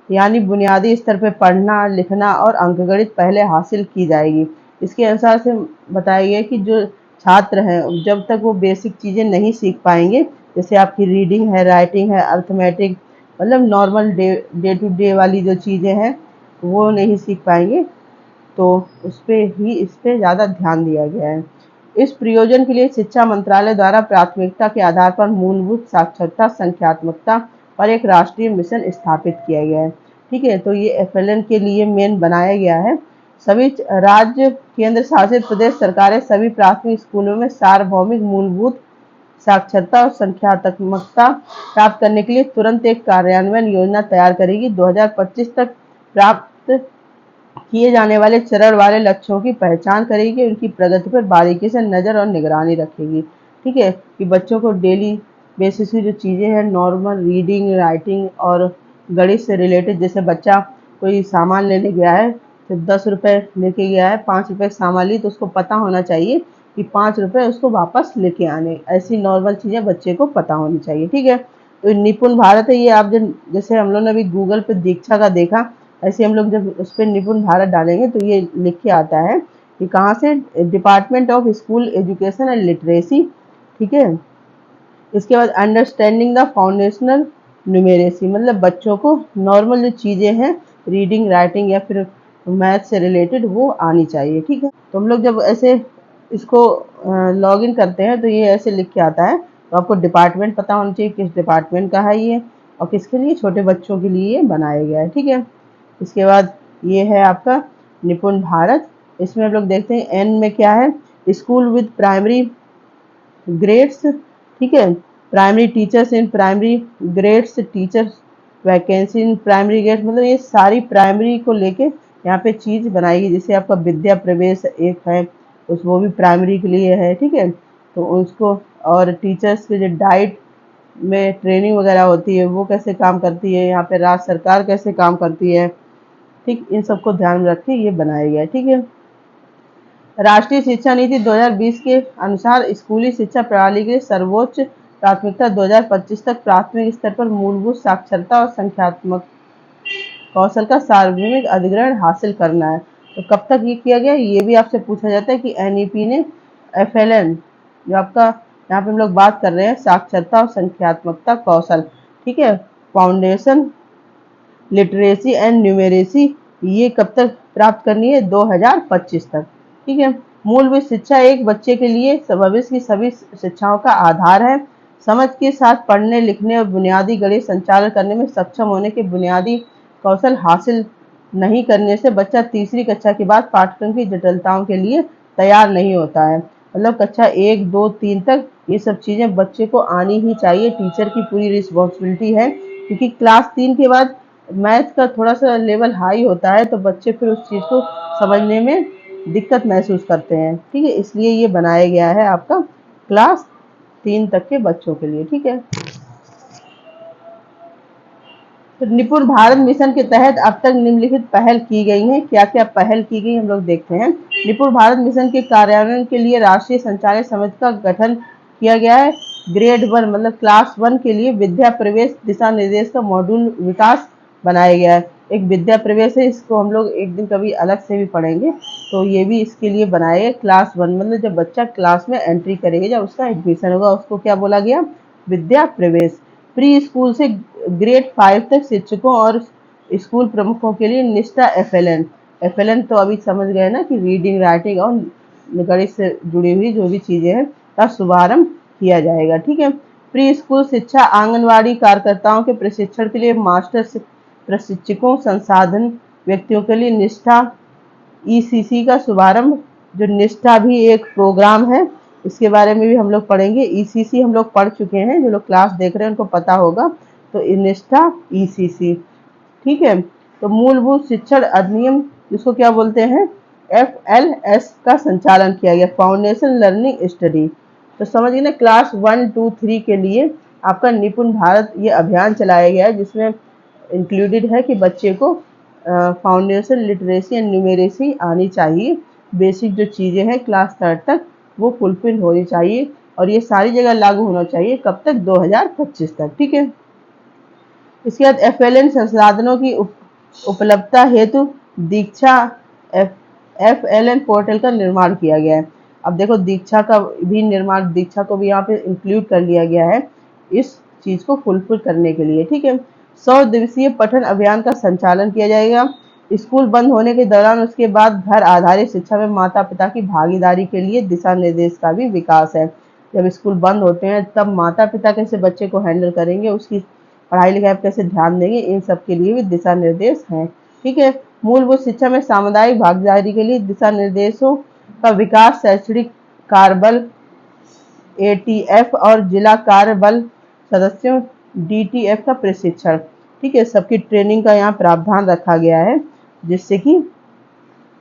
S1: यानी बुनियादी स्तर पर पढ़ना, लिखना और अंकगणित पहले हासिल की जाएगी। इसके अनुसार से बताया गया कि जो छात्र हैं जब तक वो बेसिक चीज़ें नहीं सीख पाएंगे, जैसे आपकी रीडिंग है, राइटिंग है, अर्थमेटिक, मतलब नॉर्मल डे टू डे वाली जो चीज़ें हैं वो नहीं सीख पाएंगे, तो इस पे ज़्यादा ध्यान दिया गया है। इस प्रयोजन के लिए शिक्षा मंत्रालय द्वारा प्राथमिकता के आधार पर मूलभूत साक्षरता संख्यात्मकता पर एक राष्ट्रीय मिशन स्थापित किया गया है। ठीक है, तो ये FLN के लिए मेन बनाया गया है। सभी राज्य, केंद्र शासित प्रदेश सरकारें सभी प्राथमिक स्कूलों में सार्वभौमिक मूलभूत साक्षरता और संख्यात्मकता प्राप्त करने के लिए तुरंत एक कार्यान्वयन योजना तैयार करेगी। 2025 तक प्राप्त किए जाने वाले चरण वाले लक्ष्यों की पहचान करेगी, उनकी प्रगति पर बारीकी से नज़र और निगरानी रखेगी। ठीक है, कि बच्चों को डेली बेसिस की जो चीज़ें हैं, नॉर्मल रीडिंग, राइटिंग और गणित से रिलेटेड, जैसे बच्चा कोई सामान लेने गया है तो 10 रुपये लेके गया है, 5 रुपये सामान ली, तो उसको पता होना चाहिए कि 5 रुपये उसको वापस लेके आने, ऐसी नॉर्मल चीज़ें बच्चे को पता होनी चाहिए। ठीक है, तो निपुण भारत है, ये आप जैसे हम लोग ने अभी गूगल पे दीक्षा का देखा, ऐसे हम लोग जब उस पर निपुण भारत डालेंगे तो ये लिख के आता है कि कहाँ से, department of school education and literacy. ठीक है, इसके बाद अंडरस्टैंडिंग द फाउंडेशनल न्यूमेरेसी, मतलब बच्चों को नॉर्मल जो चीज़ें हैं, रीडिंग, राइटिंग या फिर मैथ से रिलेटेड, वो आनी चाहिए। ठीक है, तो हम लोग जब ऐसे इसको लॉगिन करते हैं तो ये ऐसे लिख के आता है। तो आपको डिपार्टमेंट पता होना चाहिए किस डिपार्टमेंट का है ये, और किसके लिए, छोटे बच्चों के लिए बनाया गया है। ठीक है, इसके बाद ये है आपका निपुण भारत। इसमें हम लोग देखते हैं N में क्या है, स्कूल विद प्राइमरी ग्रेड्स। ठीक है, primary teachers in primary grades, teachers vacancy in primary grades, मतलब ये सारी प्राइमरी को लेके यहाँ पे चीज़ बनाएगी। जैसे आपका विद्या प्रवेश एक है, वो भी प्राइमरी के लिए है। ठीक है, तो उसको, और टीचर्स के जो डाइट में ट्रेनिंग वगैरह होती है वो कैसे काम करती है, यहाँ पे राज्य सरकार कैसे काम करती है, ठीक, इन सबको ध्यान में रख के ये बनाया गया है। ठीक है, राष्ट्रीय शिक्षा नीति 2020 के अनुसार स्कूली शिक्षा प्रणाली के सर्वोच्च प्राथमिकता 2025 तक प्राथमिक स्तर पर मूलभूत साक्षरता और संख्यात्मक कौशल का सार्वभौमिक अधिग्रहण हासिल करना है। तो कब तक ये किया गया, ये भी आपसे पूछा जाता है कि NEP ने FLN, जो आपका यहाँ पे हम लोग बात कर रहे हैं साक्षरता और संख्यात्मकता कौशल, ठीक है, फाउंडेशन लिटरेसी एंड न्यूमेरेसी, ये कब तक प्राप्त करनी है, 2025 तक। ठीक है, मूलभूत शिक्षा एक बच्चे के लिए भविष्य की सभी शिक्षाओं का आधार है। समझ के साथ पढ़ने, लिखने और बुनियादी गणित संचालन करने में सक्षम होने के बुनियादी कौशल हासिल नहीं करने से बच्चा तीसरी कक्षा के बाद पाठ्यक्रम की जटिलताओं के लिए तैयार नहीं होता है। मतलब कक्षा 1, 2, 3 तक ये सब चीज़ें बच्चे को आनी ही चाहिए। टीचर की पूरी रिस्पॉन्सिबिलिटी है क्योंकि क्लास 3 के बाद मैथ का थोड़ा सा लेवल हाई होता है, तो बच्चे फिर उस चीज़ को समझने में दिक्कत महसूस करते हैं। ठीक है, इसलिए ये बनाया गया है आपका क्लास 3 तक के बच्चों के लिए। ठीक है, तो निपुण भारत मिशन के तहत अब तक निम्नलिखित पहल की गई हैं। क्या क्या पहल की गई हम लोग देखते हैं। निपुण भारत मिशन के कार्यान्वयन के लिए राष्ट्रीय संचालन समिति का गठन किया गया है। ग्रेड 1 मतलब क्लास 1 के लिए विद्या प्रवेश दिशा निर्देश का मॉड्यूल विकास बनाया गया है। एक विद्या प्रवेश है, इसको हम लोग एक दिन कभी अलग से भी पढ़ेंगे, तो ये भी इसके लिए बनाया गया। क्लास 1 मतलब जब बच्चा क्लास में एंट्री करेगा, जब उसका एडमिशन होगा, उसको क्या बोला गया, विद्या प्रवेश। प्री स्कूल से ग्रेड 5 तक शिक्षकों और स्कूल प्रमुखों के लिए निष्ठा FLN। FLN तो अभी समझ गए ना कि रीडिंग राइटिंग और गणित से जुड़ी हुई जो भी चीजें हैं का शुभारंभ किया जाएगा। ठीक है, प्री स्कूल शिक्षा आंगनवाड़ी कार्यकर्ताओं के प्रशिक्षण के लिए मास्टर प्रशिक्षकों संसाधन व्यक्तियों के लिए निष्ठा ECC का शुभारंभ। जो निष्ठा भी एक प्रोग्राम है, इसके बारे में भी हम लोग पढ़ेंगे। ECC हम लोग पढ़ चुके हैं, जो लोग क्लास देख रहे हैं उनको पता होगा। तो निष्ठा ECC। ठीक है, तो मूलभूत शिक्षण अधिनियम, जिसको क्या बोलते हैं, FLS का संचालन किया गया, फाउंडेशन लर्निंग स्टडी। तो समझिए ना, क्लास 1, 2, 3 के लिए आपका निपुण भारत ये अभियान चलाया गया है, जिसमें इंक्लूडेड है कि बच्चे को फाउंडेशन लिटरेसी एंड न्यूमेरेसी आनी चाहिए। बेसिक जो चीज़ें हैं क्लास 3 तक वो फुलफिल होनी चाहिए, और ये सारी जगह लागू होना चाहिए। कब तक, 2025 तक। ठीक है, इसके बाद FLN संसाधनों की उपलब्धता हेतु दीक्षा FLN पोर्टल का निर्माण किया गया है। अब देखो, दीक्षा का भी निर्माण, दीक्षा को भी यहाँ पे इंक्लूड कर लिया गया है इस चीज को फुलफिल करने के लिए। ठीक है, 100 दिवसीय पठन अभियान का संचालन किया जाएगा। स्कूल बंद होने के दौरान उसके बाद घर आधारित शिक्षा में माता पिता की भागीदारी के लिए दिशा निर्देश का भी विकास है। जब स्कूल बंद होते हैं तब माता पिता कैसे बच्चे को हैंडल करेंगे, उसकी पढ़ाई लिखाई पर कैसे ध्यान देंगे, इन सब के लिए भी दिशा निर्देश हैं। ठीक है, मूलभूत शिक्षा में सामुदायिक भागीदारी के लिए दिशा निर्देशों का विकास, शैक्षणिक कार्यबल ATF और जिला कार्यबल सदस्यों DTF का प्रशिक्षण। ठीक है, सबकी ट्रेनिंग का यहाँ प्रावधान रखा गया है, जिससे कि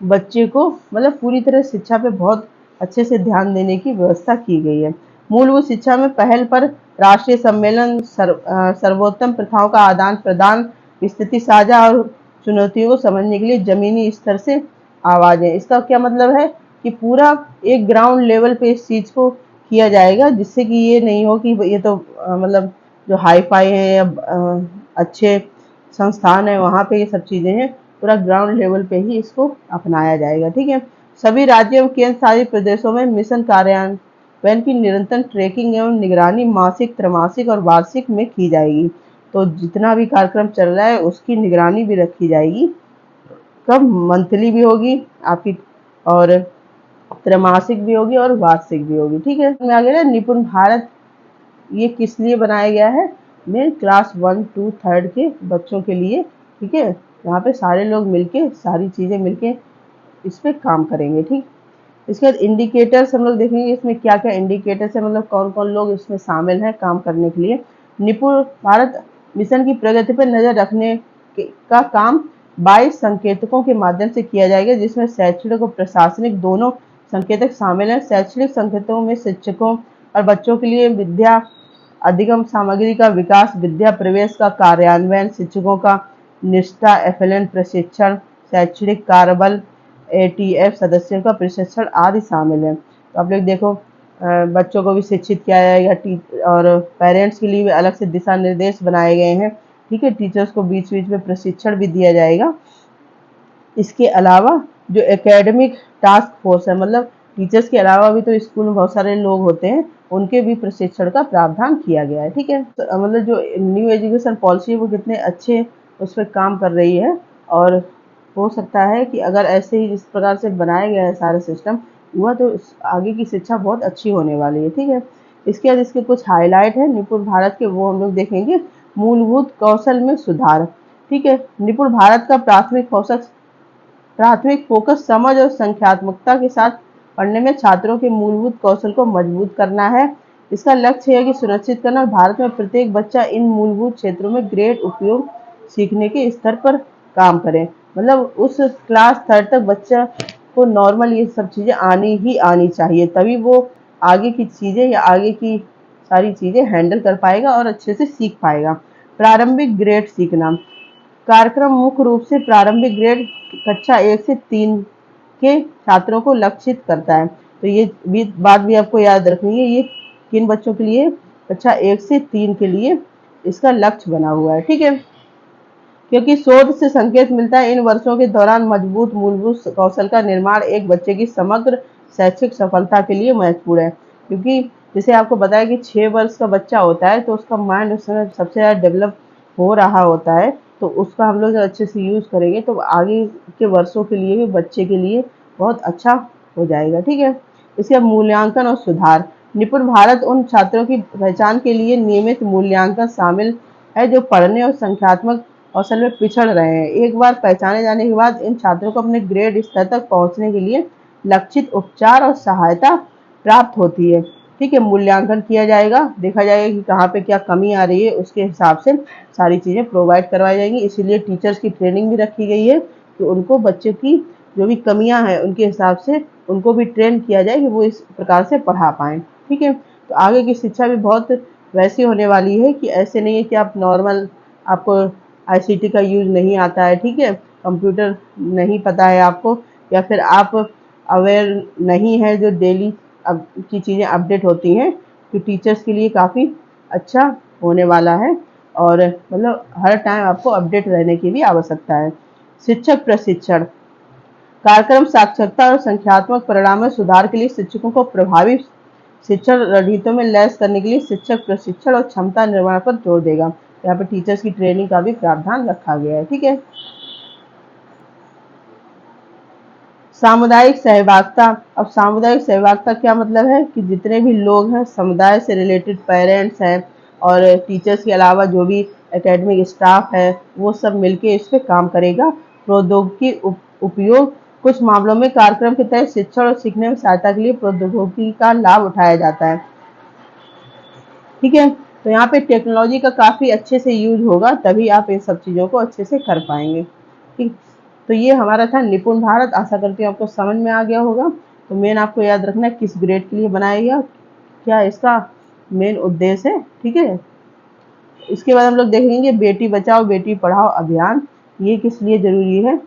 S1: बच्चे को मतलब पूरी तरह शिक्षा पे बहुत अच्छे से ध्यान देने की व्यवस्था की गई है। मूलभूत शिक्षा में पहल पर राष्ट्रीय सम्मेलन, सर्वोत्तम प्रथाओं का आदान प्रदान, स्थिति साझा और चुनौतियों को समझने के लिए जमीनी स्तर से आवाजें। इसका क्या मतलब है कि पूरा एक ग्राउंड लेवल पे इस चीज को किया जाएगा, जिससे कि ये नहीं हो कि ये तो मतलब जो हाई फाई है या अच्छे संस्थान है वहाँ पे ये सब चीजें हैं, पूरा ग्राउंड लेवल पे ही इसको अपनाया जाएगा। ठीक है, सभी राज्यों एवं केंद्र शासित प्रदेशों में मिशन कार्यान्वयन की निरंतर ट्रैकिंग एवं निगरानी मासिक, त्रैमासिक और वार्षिक में की जाएगी। तो जितना भी कार्यक्रम चल रहा है उसकी निगरानी भी रखी जाएगी। कब, मंथली भी होगी आपकी, और त्रैमासिक भी होगी और वार्षिक भी होगी। ठीक है, में आगे ना निपुण भारत ये किस लिए बनाया गया है, में क्लास 1, 2, 3 के बच्चों के लिए। ठीक है, यहाँ पे सारे लोग मिलके, सारी चीजें मिलके इस पे काम करेंगे। ठीक, इसके बाद इंडिकेटर्स हम लोग देखेंगे, इसमें क्या क्या इंडिकेटर्स है, मतलब कौन कौन लोग इसमें शामिल हैं काम करने के लिए। निपुण भारत मिशन की प्रगति पर नजर रखने का काम 22 संकेतकों के माध्यम से किया जाएगा, जिसमें शैक्षणिक और प्रशासनिक दोनों संकेतक शामिल हैं। शैक्षणिक संकेतकों में शिक्षकों और बच्चों के लिए विद्या अधिगम सामग्री का विकास, विद्या प्रवेश का कार्यान्वयन, शिक्षकों का निष्ठा FLN प्रशिक्षण, शैक्षणिक कार्यबल ATF सदस्यों का प्रशिक्षण आदि शामिल है। तो आप लोग देखो, बच्चों को भी शिक्षित किया जाएगा, और पेरेंट्स के लिए भी अलग से दिशा निर्देश बनाए गए हैं। ठीक है, टीचर्स को बीच बीच में प्रशिक्षण भी दिया जाएगा। इसके अलावा जो एकेडमिक टास्क फोर्स है, मतलब टीचर्स के अलावा भी तो स्कूल में बहुत सारे लोग होते हैं, उनके भी प्रशिक्षण का प्रावधान किया गया है। ठीक है, तो मतलब जो न्यू एजुकेशन पॉलिसी है वो कितने अच्छे उस पर काम कर रही है, और हो सकता है कि अगर ऐसे ही जिस प्रकार से बनाया गया है सारा सिस्टम हुआ, तो आगे की शिक्षा बहुत अच्छी होने वाली है। ठीक है, इसके बाद इसके कुछ हाईलाइट है निपुण भारत के, वो हम लोग देखेंगे। मूलभूत कौशल में सुधार। ठीक है, निपुण भारत का प्राथमिक फोकस समझ और संख्यात्मकता के साथ पढ़ने में छात्रों के मूलभूत कौशल को मजबूत करना है। इसका लक्ष्य है कि सुनिश्चित करना भारत में प्रत्येक बच्चा इन मूलभूत क्षेत्रों में ग्रेड उपयोग सीखने के स्तर पर काम करे। मतलब उस क्लास 3 तक बच्चा को नॉर्मल ये सब चीज़ें आनी ही आनी चाहिए, तभी वो आगे की चीज़ें या आगे की सारी चीज़ें हैंडल कर पाएगा और अच्छे से सीख पाएगा। प्रारंभिक ग्रेड सीखना। कार्यक्रम मुख्य रूप से प्रारंभिक ग्रेड कक्षा 1 से 3 के छात्रों को लक्षित करता है। तो ये भी बात भी आपको याद रखनी है, ये किन बच्चों के लिए, कक्षा 1 से 3 के लिए इसका लक्ष्य बना हुआ है, ठीक है। क्योंकि शोध से संकेत मिलता है इन वर्षों के दौरान मजबूत मूलभूत कौशल का निर्माण एक बच्चे की समग्र शैक्षिक सफलता के लिए महत्वपूर्ण है। क्योंकि जैसे आपको बताया कि 6 वर्ष का बच्चा होता है तो उसका माइंड उस समय सबसे ज़्यादा डेवलप हो रहा होता है, तो उसका हम लोग अच्छे से यूज़ करेंगे तो आगे के वर्षों के लिए भी बच्चे के लिए बहुत अच्छा हो जाएगा, ठीक है। इसके मूल्यांकन और सुधार। निपुण भारत उन छात्रों की पहचान के लिए नियमित मूल्यांकन शामिल है जो पढ़ने और संख्यात्मक कौशल में पिछड़ रहे हैं। एक बार पहचाने जाने के बाद इन छात्रों को अपने ग्रेड स्तर तक पहुंचने के लिए लक्षित उपचार और सहायता प्राप्त होती है, ठीक है। मूल्यांकन किया जाएगा, देखा जाएगा कि कहाँ पे क्या कमी आ रही है, उसके हिसाब से सारी चीज़ें प्रोवाइड करवाई जाएंगी। इसीलिए टीचर्स की ट्रेनिंग भी रखी गई है कि उनको बच्चों की जो भी कमियां हैं उनके हिसाब से उनको भी ट्रेन किया जाए कि वो इस प्रकार से पढ़ा पाएँ, ठीक है। तो आगे की शिक्षा भी बहुत वैसी होने वाली है कि ऐसे नहीं है कि आप नॉर्मल, आपको आईसीटी का यूज़ नहीं आता है, ठीक है, कंप्यूटर नहीं पता है आपको, या फिर आप अवेयर नहीं है जो डेली अब की चीज़ें अपडेट होती हैं, तो टीचर्स के लिए काफ़ी अच्छा होने वाला है। और मतलब हर टाइम आपको अपडेट रहने की भी आवश्यकता है। शिक्षक प्रशिक्षण। कार्यक्रम साक्षरता और संख्यात्मक परिणाम में सुधार के लिए शिक्षकों को प्रभावी शिक्षण रणनीतियों में लैस करने के लिए शिक्षक प्रशिक्षण और क्षमता निर्माण पर जोर देगा। यहाँ पे टीचर्स की ट्रेनिंग का भी प्रावधान रखा गया है, ठीक है। सामुदायिक सहभागिता। अब सामुदायिक सहभागिता क्या मतलब है कि जितने भी लोग हैं समुदाय से रिलेटेड, पेरेंट्स हैं और टीचर्स के अलावा जो भी एकेडमिक स्टाफ है वो सब मिलके इस पे काम करेगा। प्रौद्योगिकी उपयोग। कुछ मामलों में कार्यक्रम के तहत शिक्षण और सीखने में सहायता के लिए प्रौद्योगिकी का लाभ उठाया जाता है, ठीक है। तो यहाँ पे टेक्नोलॉजी का काफ़ी अच्छे से यूज होगा, तभी आप इन सब चीज़ों को अच्छे से कर पाएंगे, ठीक। तो ये हमारा था निपुण भारत। आशा करती हूँ आपको समझ में आ गया होगा। तो मेन आपको याद रखना है किस ग्रेड के लिए बनाया गया, क्या इसका मेन उद्देश्य है, ठीक है। इसके बाद हम लोग देखेंगे बेटी बचाओ बेटी पढ़ाओ अभियान। ये किस लिए ज़रूरी है,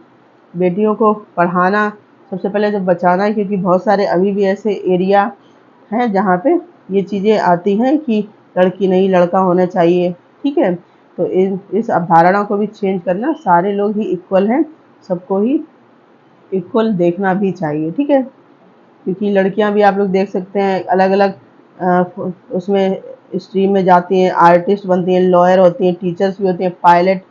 S1: बेटियों को पढ़ाना सबसे पहले तो बचाना है, क्योंकि बहुत सारे अभी भी ऐसे एरिया हैं जहाँ पे ये चीज़ें आती हैं कि लड़की नहीं लड़का होना चाहिए, ठीक है। तो इस अवधारणा को भी चेंज करना, सारे लोग ही इक्वल हैं, सबको ही इक्वल देखना भी चाहिए, ठीक है। क्योंकि लड़कियां भी आप लोग देख सकते हैं अलग अलग उसमें स्ट्रीम में जाती हैं, आर्टिस्ट बनती हैं, लॉयर होती हैं, टीचर्स भी होती हैं, पायलट,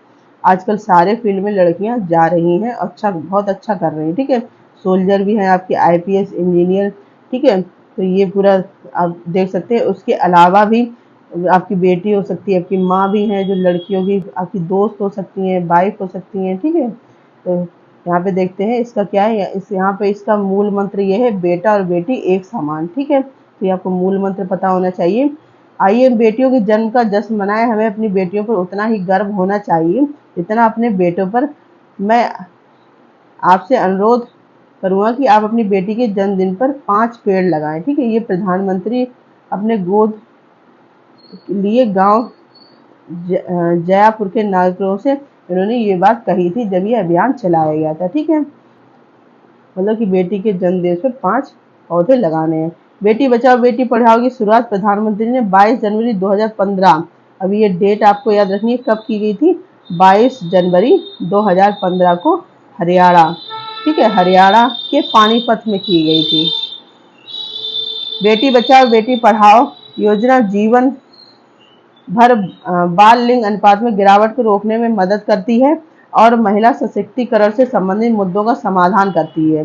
S1: आजकल सारे फील्ड में लड़कियां जा रही हैं, अच्छा बहुत अच्छा कर रही हैं, ठीक है। सोल्जर भी हैं आपके, आईपीएस इंजीनियर, ठीक है। तो ये पूरा आप देख सकते हैं। उसके अलावा भी आपकी बेटी हो सकती है, आपकी माँ भी हैं जो लड़कियों की आपकी दोस्त हो सकती हैं, वाइफ हो सकती हैं, ठीक है। तो यहाँ पे देखते हैं इसका क्या है, इस यहाँ पे इसका मूल मंत्र ये है बेटा और बेटी एक समान, ठीक है। तो ये आपको मूल मंत्र पता होना चाहिए। आइए बेटियों के जन्म का जश्न मनाएं। हमें अपनी बेटियों पर उतना ही गर्व होना चाहिए जितना अपने बेटों पर। मैं आपसे अनुरोध करूँगा कि आप अपनी बेटी के जन्मदिन पर 5 पेड़ लगाएं, ठीक है। ये प्रधानमंत्री अपने गोद लिए गांव जयापुर के नागरिकों से इन्होंने ये बात कही थी जब ये अभियान चलाया गया था, ठीक है। मतलब कि बेटी के जन्मदिन पर 5 पौधे लगाने हैं। बेटी बचाओ बेटी पढ़ाओ की शुरुआत प्रधानमंत्री ने 22 जनवरी 2015, अभी ये डेट आपको याद रखनी है कब की गई थी, 22 जनवरी 2015 को हरियाणा, ठीक है, हरियाणा के पानीपत में की गई थी। बेटी बचाओ बेटी पढ़ाओ योजना जीवन भर बाल लिंग अनुपात में गिरावट को रोकने में मदद करती है और महिला सशक्तिकरण से संबंधित मुद्दों का समाधान करती है।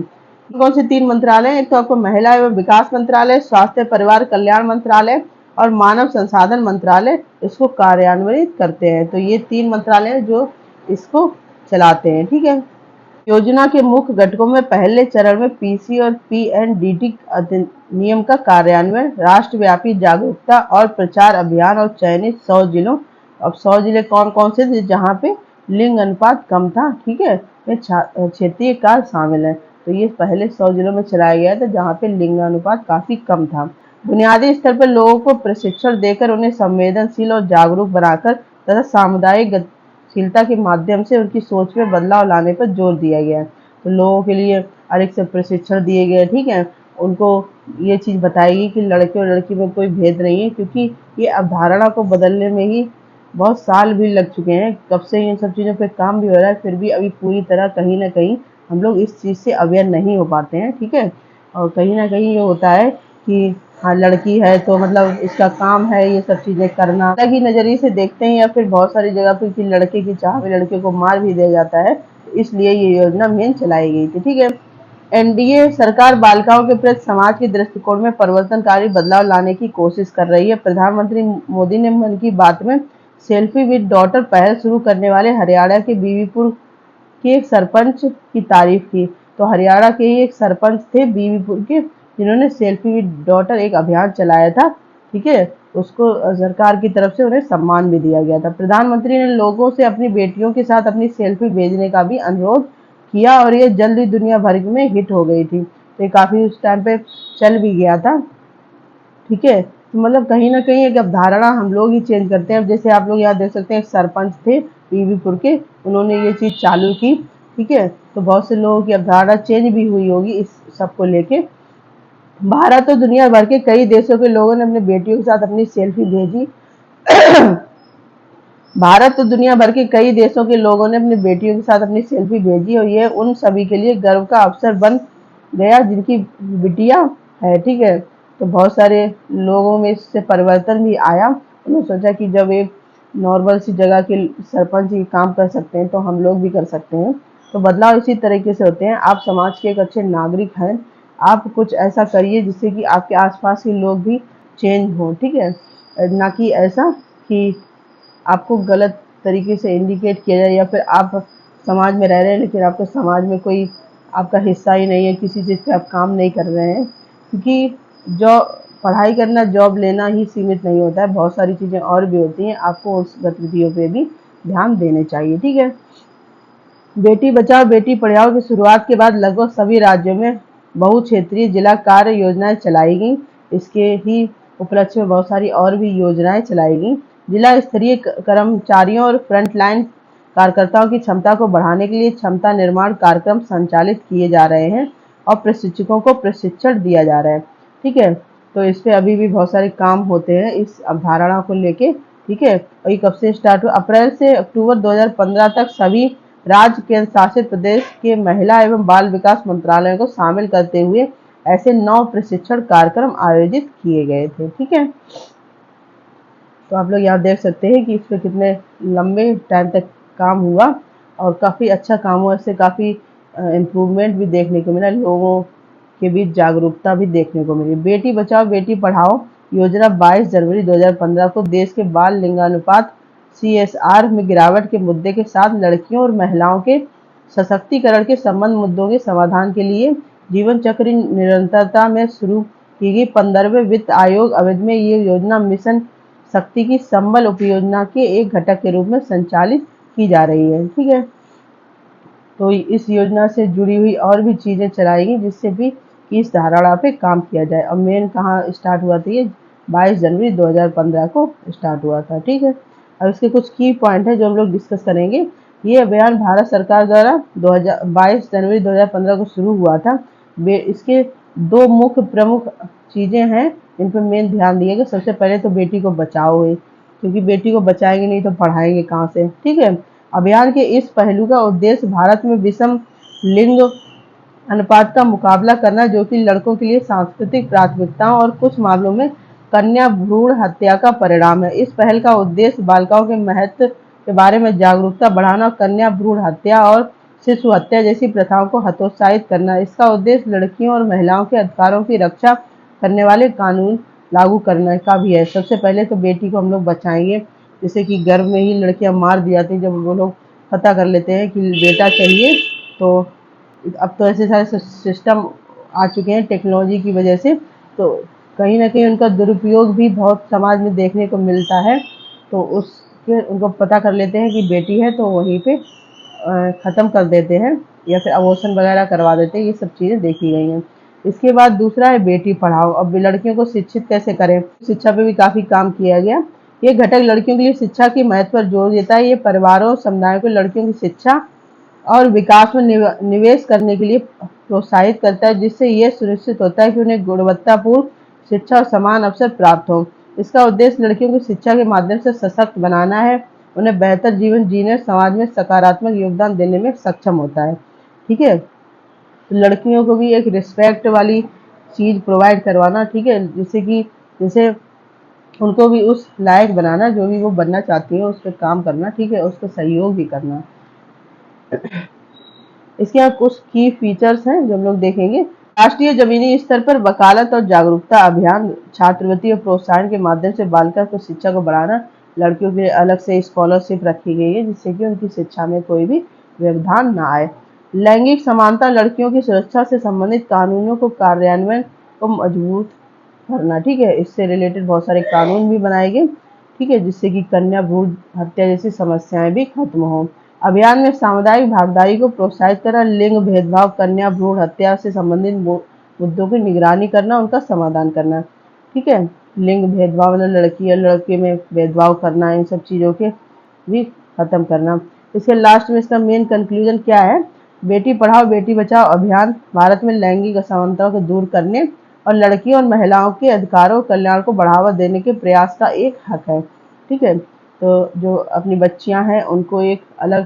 S1: कौन से 3 मंत्रालय, एक तो आपको महिला एवं विकास मंत्रालय, स्वास्थ्य परिवार कल्याण मंत्रालय और मानव संसाधन मंत्रालय इसको कार्यान्वित करते हैं। तो ये 3 मंत्रालय जो इसको चलाते हैं, ठीक है। योजना के मुख्य घटकों में पहले चरण में पीसी और पीएनडीटी अधिनियम का कार्यान्वयन, राष्ट्रव्यापी जागरूकता और प्रचार अभियान और चयनित 100 जिलों। अब 100 जिले कौन कौन से थे जहाँ पे लिंग अनुपात कम था, ठीक है, में क्षेत्रीय कार्य शामिल है। तो ये पहले 100 जिलों में चलाया गया था जहाँ पे लिंग अनुपात काफी कम था। बुनियादी स्तर पर लोगों को प्रशिक्षण देकर उन्हें संवेदनशील और जागरूक बनाकर तथा सामुदायिक गतिशीलता के माध्यम से उनकी सोच में बदलाव लाने पर जोर दिया गया। तो लोगों के लिए अधिक से प्रशिक्षण दिए गए, ठीक है, उनको ये चीज़ बताई गई कि लड़के और लड़की में कोई भेद नहीं है, क्योंकि ये अवधारणा को बदलने में ही बहुत साल भी लग चुके हैं। कब से इन सब चीज़ों पे काम भी हो रहा है, फिर भी अभी पूरी तरह कहीं ना कहीं हम लोग इस चीज़ से अवेयर नहीं हो पाते हैं, ठीक है। और कहीं ना कहीं ये होता है कि हाँ लड़की है तो मतलब इसका काम है ये सब चीज़ें करना, अलग ही नज़रिए से देखते हैं, या फिर बहुत सारी जगह पे कि लड़के की चाह में लड़के को मार भी दिया जाता है। इसलिए ये योजना मेन चलाई गई थी, ठीक है। एनडीए सरकार बालिकाओं के प्रति समाज के दृष्टिकोण में परिवर्तनकारी बदलाव लाने की कोशिश कर रही है। प्रधानमंत्री मोदी ने मन की बात में सेल्फी विद डॉटर पहल शुरू करने वाले हरियाणा के बीबीपुर के एक सरपंच की तारीफ की। तो हरियाणा के ही एक सरपंच थे बीबीपुर के, जिन्होंने सेल्फी विद डॉटर एक अभियान चलाया था, ठीक है। उसको सरकार की तरफ से उन्हें सम्मान भी दिया गया था। प्रधानमंत्री ने लोगों से अपनी बेटियों के साथ अपनी सेल्फी भेजने का भी अनुरोध किया और ये जल्दी दुनिया भर में हिट हो गई थी। तो ये काफी उस टाइम पे चल भी गया था, ठीक है। तो मतलब कहीं ना कहीं एक अवधारणा हम लोग ही चेंज करते हैं। जैसे आप लोग यहाँ देख सकते हैं एक सरपंच थे बीबीपुर के, उन्होंने ये चीज़ चालू की, ठीक है। तो बहुत से लोगों की अवधारणा चेंज भी हुई होगी इस सब को लेके। भारत और दुनिया भर के कई देशों के लोगों ने अपनी बेटियों के साथ अपनी सेल्फी भेजी। भारत और दुनिया भर के कई देशों के लोगों ने अपनी बेटियों के साथ अपनी सेल्फी भेजी और ये उन सभी के लिए गर्व का अवसर बन गया जिनकी बिटिया है, ठीक है। तो बहुत सारे लोगों में इससे परिवर्तन भी आया। उन्होंने सोचा कि जब एक नॉर्मल सी जगह के सरपंच ही काम कर सकते हैं तो हम लोग भी कर सकते हैं। तो बदलाव इसी तरीके से होते हैं। आप समाज के एक अच्छे नागरिक हैं, आप कुछ ऐसा करिए जिससे कि आपके आसपास के लोग भी चेंज हों, ठीक है। ना कि ऐसा कि आपको गलत तरीके से इंडिकेट किया जाए, या फिर आप समाज में रह रहे हैं लेकिन आपके समाज में कोई आपका हिस्सा ही नहीं है, किसी चीज़ पे आप काम नहीं कर रहे हैं। क्योंकि जो पढ़ाई करना, जॉब लेना ही सीमित नहीं होता है, बहुत सारी चीज़ें और भी होती हैं। आपको उस गतिविधियों पे भी ध्यान देने चाहिए, ठीक है। बेटी बचाओ बेटी पढ़ाओ की शुरुआत के बाद लगभग सभी राज्यों में बहुक्षेत्रीय जिला कार्य योजनाएं चलाई गई। इसके ही उपलक्ष्य में बहुत सारी और भी योजनाएं चलाई गई। जिला स्तरीय कर्मचारियों और फ्रंटलाइन कार्यकर्ताओं की क्षमता को बढ़ाने के लिए क्षमता निर्माण कार्यक्रम संचालित किए जा रहे हैं और प्रशिक्षकों को प्रशिक्षण दिया जा रहा है, ठीक है। तो इस पे अभी भी बहुत सारे काम होते हैं इस अवधारणा को लेके, ठीक है। और ये कब से स्टार्ट हुआ? अप्रैल से अक्टूबर 2015 तक सभी राज्य केंद्र शासित प्रदेश के महिला एवं बाल विकास मंत्रालय को शामिल करते हुए ऐसे 9 प्रशिक्षण कार्यक्रम आयोजित किए गए थे, ठीक है। तो आप लोग यहाँ देख सकते हैं कि इस पर कितने लंबे टाइम तक काम हुआ और काफ़ी अच्छा काम हुआ। इससे काफ़ी इम्प्रूवमेंट भी देखने को मिला, लोगों के बीच जागरूकता भी देखने को मिली। बेटी बचाओ बेटी पढ़ाओ योजना 22 जनवरी 2015 को देश के बाल लिंगानुपात CSR में गिरावट के मुद्दे के साथ लड़कियों और महिलाओं के सशक्तिकरण के संबंध मुद्दों के समाधान के लिए जीवन चक्र निरंतरता में शुरू की गई 15वें वित्त आयोग अवधि में ये योजना मिशन शक्ति की संबल उपयोजना के एक घटक के रूप में संचालित की जा रही है, ठीक है। तो इस योजना से जुड़ी हुई और भी चीज़ें चलाई गई जिससे भी इस धारणा पे काम किया जाए। और मेन कहाँ स्टार्ट हुआ था? ये 22 जनवरी 2015 को स्टार्ट हुआ था, ठीक है। अब इसके कुछ की पॉइंट है जो हम लोग डिस्कस करेंगे। ये अभियान भारत सरकार द्वारा 22 जनवरी 2015 को शुरू हुआ था। इसके 2 मुख्य प्रमुख चीज़ें हैं इन पर मेन ध्यान दिया गया। सबसे पहले तो बेटी को बचाओ है, क्योंकि बेटी को बचाएंगे नहीं तो पढ़ाएंगे कहाँ से, ठीक है। अभियान के इस पहलू का उद्देश्य भारत में विषम लिंग अनुपात का मुकाबला करना, जो कि लड़कों के लिए सांस्कृतिक प्राथमिकताओं और कुछ मामलों में कन्या भ्रूण हत्या का परिणाम है। इस पहल का उद्देश्य बालिकाओं के महत्व के बारे में जागरूकता बढ़ाना, कन्या भ्रूण हत्या और शिशु हत्या जैसी प्रथाओं को हतोत्साहित करना। इसका उद्देश्य लड़कियों और महिलाओं के अधिकारों की रक्षा करने वाले कानून लागू करने का भी है। सबसे पहले तो बेटी को हम लोग बचाएंगे, जैसे कि गर्भ में ही लड़कियां मार दी जाती हैं। जब वो लोग पता कर लेते हैं कि बेटा चाहिए तो अब तो ऐसे सारे सिस्टम आ चुके हैं टेक्नोलॉजी की वजह से, तो कहीं ना कहीं उनका दुरुपयोग भी बहुत समाज में देखने को मिलता है। तो उसके उनको पता कर लेते हैं कि बेटी है तो वहीं पे ख़त्म कर देते हैं या फिर अबॉर्शन वगैरह करवा देते हैं। ये सब चीज़ें देखी गई हैं। इसके बाद दूसरा है बेटी पढ़ाओ। अब लड़कियों को शिक्षित कैसे करें, शिक्षा पे भी काफ़ी काम किया गया। ये घटक लड़कियों के लिए शिक्षा की महत्व पर जोर देता है। ये परिवारों और समुदायों को लड़कियों की शिक्षा और विकास में निवेश करने के लिए प्रोत्साहित करता है, जिससे यह सुनिश्चित होता है कि उन्हें गुणवत्तापूर्ण शिक्षा और समान अवसर प्राप्त हो। इसका उद्देश्य लड़कियों को शिक्षा के माध्यम से सशक्त बनाना है, उन्हें बेहतर जीवन जीने, समाज में सकारात्मक योगदान देने में सक्षम होता है। ठीक है, तो लड़कियों को भी एक रिस्पेक्ट वाली चीज़ प्रोवाइड करवाना, ठीक है, जैसे उनको भी उस लायक बनाना, जो भी वो बनना चाहती है उस पर काम करना, ठीक है, उसको सहयोग भी करना। इसके यहाँ कुछ की फीचर्स हैं जो हम लोग देखेंगे। राष्ट्रीय जमीनी स्तर पर वकालत और जागरूकता अभियान, छात्रवृत्ति और प्रोत्साहन के माध्यम से बालिका को शिक्षा को बढ़ाना। लड़कियों के लिए अलग से स्कॉलरशिप रखी गई है जिससे कि उनकी शिक्षा में कोई भी व्यवधान ना आए। लैंगिक समानता, लड़कियों की सुरक्षा से संबंधित कानूनों को कार्यान्वयन को मजबूत करना, ठीक है, इससे रिलेटेड बहुत सारे कानून भी बनाए गए, ठीक है, जिससे कि कन्या भ्रूण हत्या जैसी समस्याएं भी खत्म हो। अभियान में सामुदायिक भागीदारी को प्रोत्साहित करना, लिंग भेदभाव, कन्या भ्रूण हत्या से संबंधित मुद्दों की निगरानी करना, उनका समाधान करना, ठीक है, लिंग भेदभाव मतलब लड़की और लड़के में भेदभाव करना, इन सब चीज़ों के भी खत्म करना। इसके लास्ट में इसका मेन कंक्लूजन क्या है, बेटी पढ़ाओ बेटी बचाओ अभियान भारत में लैंगिक असमानता को दूर करने और लड़कियों और महिलाओं के अधिकारों और कल्याण को बढ़ावा देने के प्रयास का एक हक है। ठीक है, तो जो अपनी बच्चियां हैं उनको एक अलग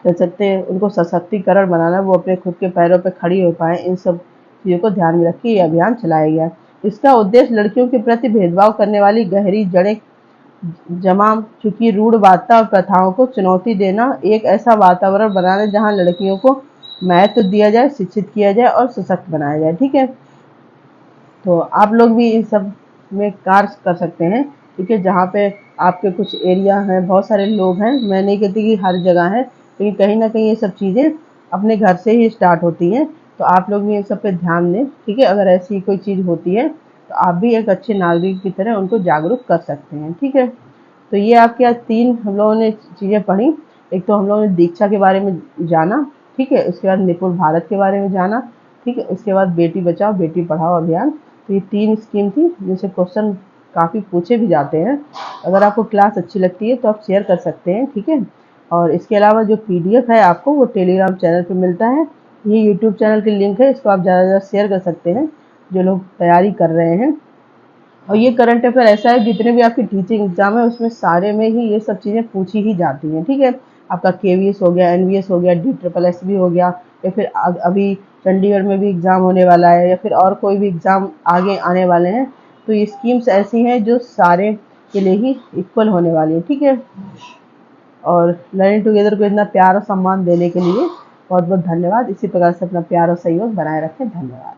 S1: कह सकते हैं, उनको सशक्तिकरण बनाना, वो अपने खुद के पैरों पर खड़ी हो पाए, इन सब चीज़ों को ध्यान में रख के ये अभियान चलाया गया। इसका उद्देश्य लड़कियों के प्रति भेदभाव करने वाली गहरी जड़ें जमा चुकी रूढ़वादिता और प्रथाओं को चुनौती देना, एक ऐसा वातावरण बनाना जहां लड़कियों को महत्व दिया जाए, शिक्षित किया जाए और सशक्त बनाया जाए। ठीक है, तो आप लोग भी इन सब में कार्य कर सकते हैं। ठीक है, जहाँ पे आपके कुछ एरिया हैं, बहुत सारे लोग हैं, मैं नहीं कहती कि हर जगह है, लेकिन कहीं ना कहीं ये सब चीज़ें अपने घर से ही स्टार्ट होती हैं, तो आप लोग भी इन सब पे ध्यान दें। ठीक है, अगर ऐसी कोई चीज़ होती है तो आप भी एक अच्छे नागरिक की तरह उनको जागरूक कर सकते हैं। ठीक है, तो ये आपके आज 3 हम लोगों ने चीज़ें पढ़ी। एक तो हम लोगों ने दीक्षा के बारे में जाना, ठीक है, उसके बाद निपुण भारत के बारे में जाना, ठीक है, उसके बाद बेटी बचाओ बेटी पढ़ाओ अभियान। तो ये 3 स्कीम थी जिनसे क्वेश्चन काफ़ी पूछे भी जाते हैं। अगर आपको क्लास अच्छी लगती है तो आप शेयर कर सकते हैं। ठीक है, और इसके अलावा जो PDF है आपको वो टेलीग्राम चैनल पे मिलता है। ये यूट्यूब चैनल की लिंक है, इसको आप ज़्यादा से ज़्यादा शेयर कर सकते हैं जो लोग तैयारी कर रहे हैं। और ये करंट अफेयर ऐसा है, जितने भी आपकी टीचिंग एग्जाम है उसमें सारे में ही ये सब चीज़ें पूछी ही जाती हैं। ठीक है, आपका KVS हो गया, NVS हो गया, DSSS हो गया, या फिर अभी चंडीगढ़ में भी एग्ज़ाम होने वाला है, या फिर और कोई भी एग्ज़ाम आगे आने वाले हैं, तो ये स्कीम्स ऐसी हैं जो सारे के लिए ही इक्वल होने वाली है। ठीक है, और लर्निंग टुगेदर को इतना प्यार और सम्मान देने के लिए बहुत बहुत धन्यवाद। इसी प्रकार से अपना प्यार और सहयोग बनाए रखें। धन्यवाद।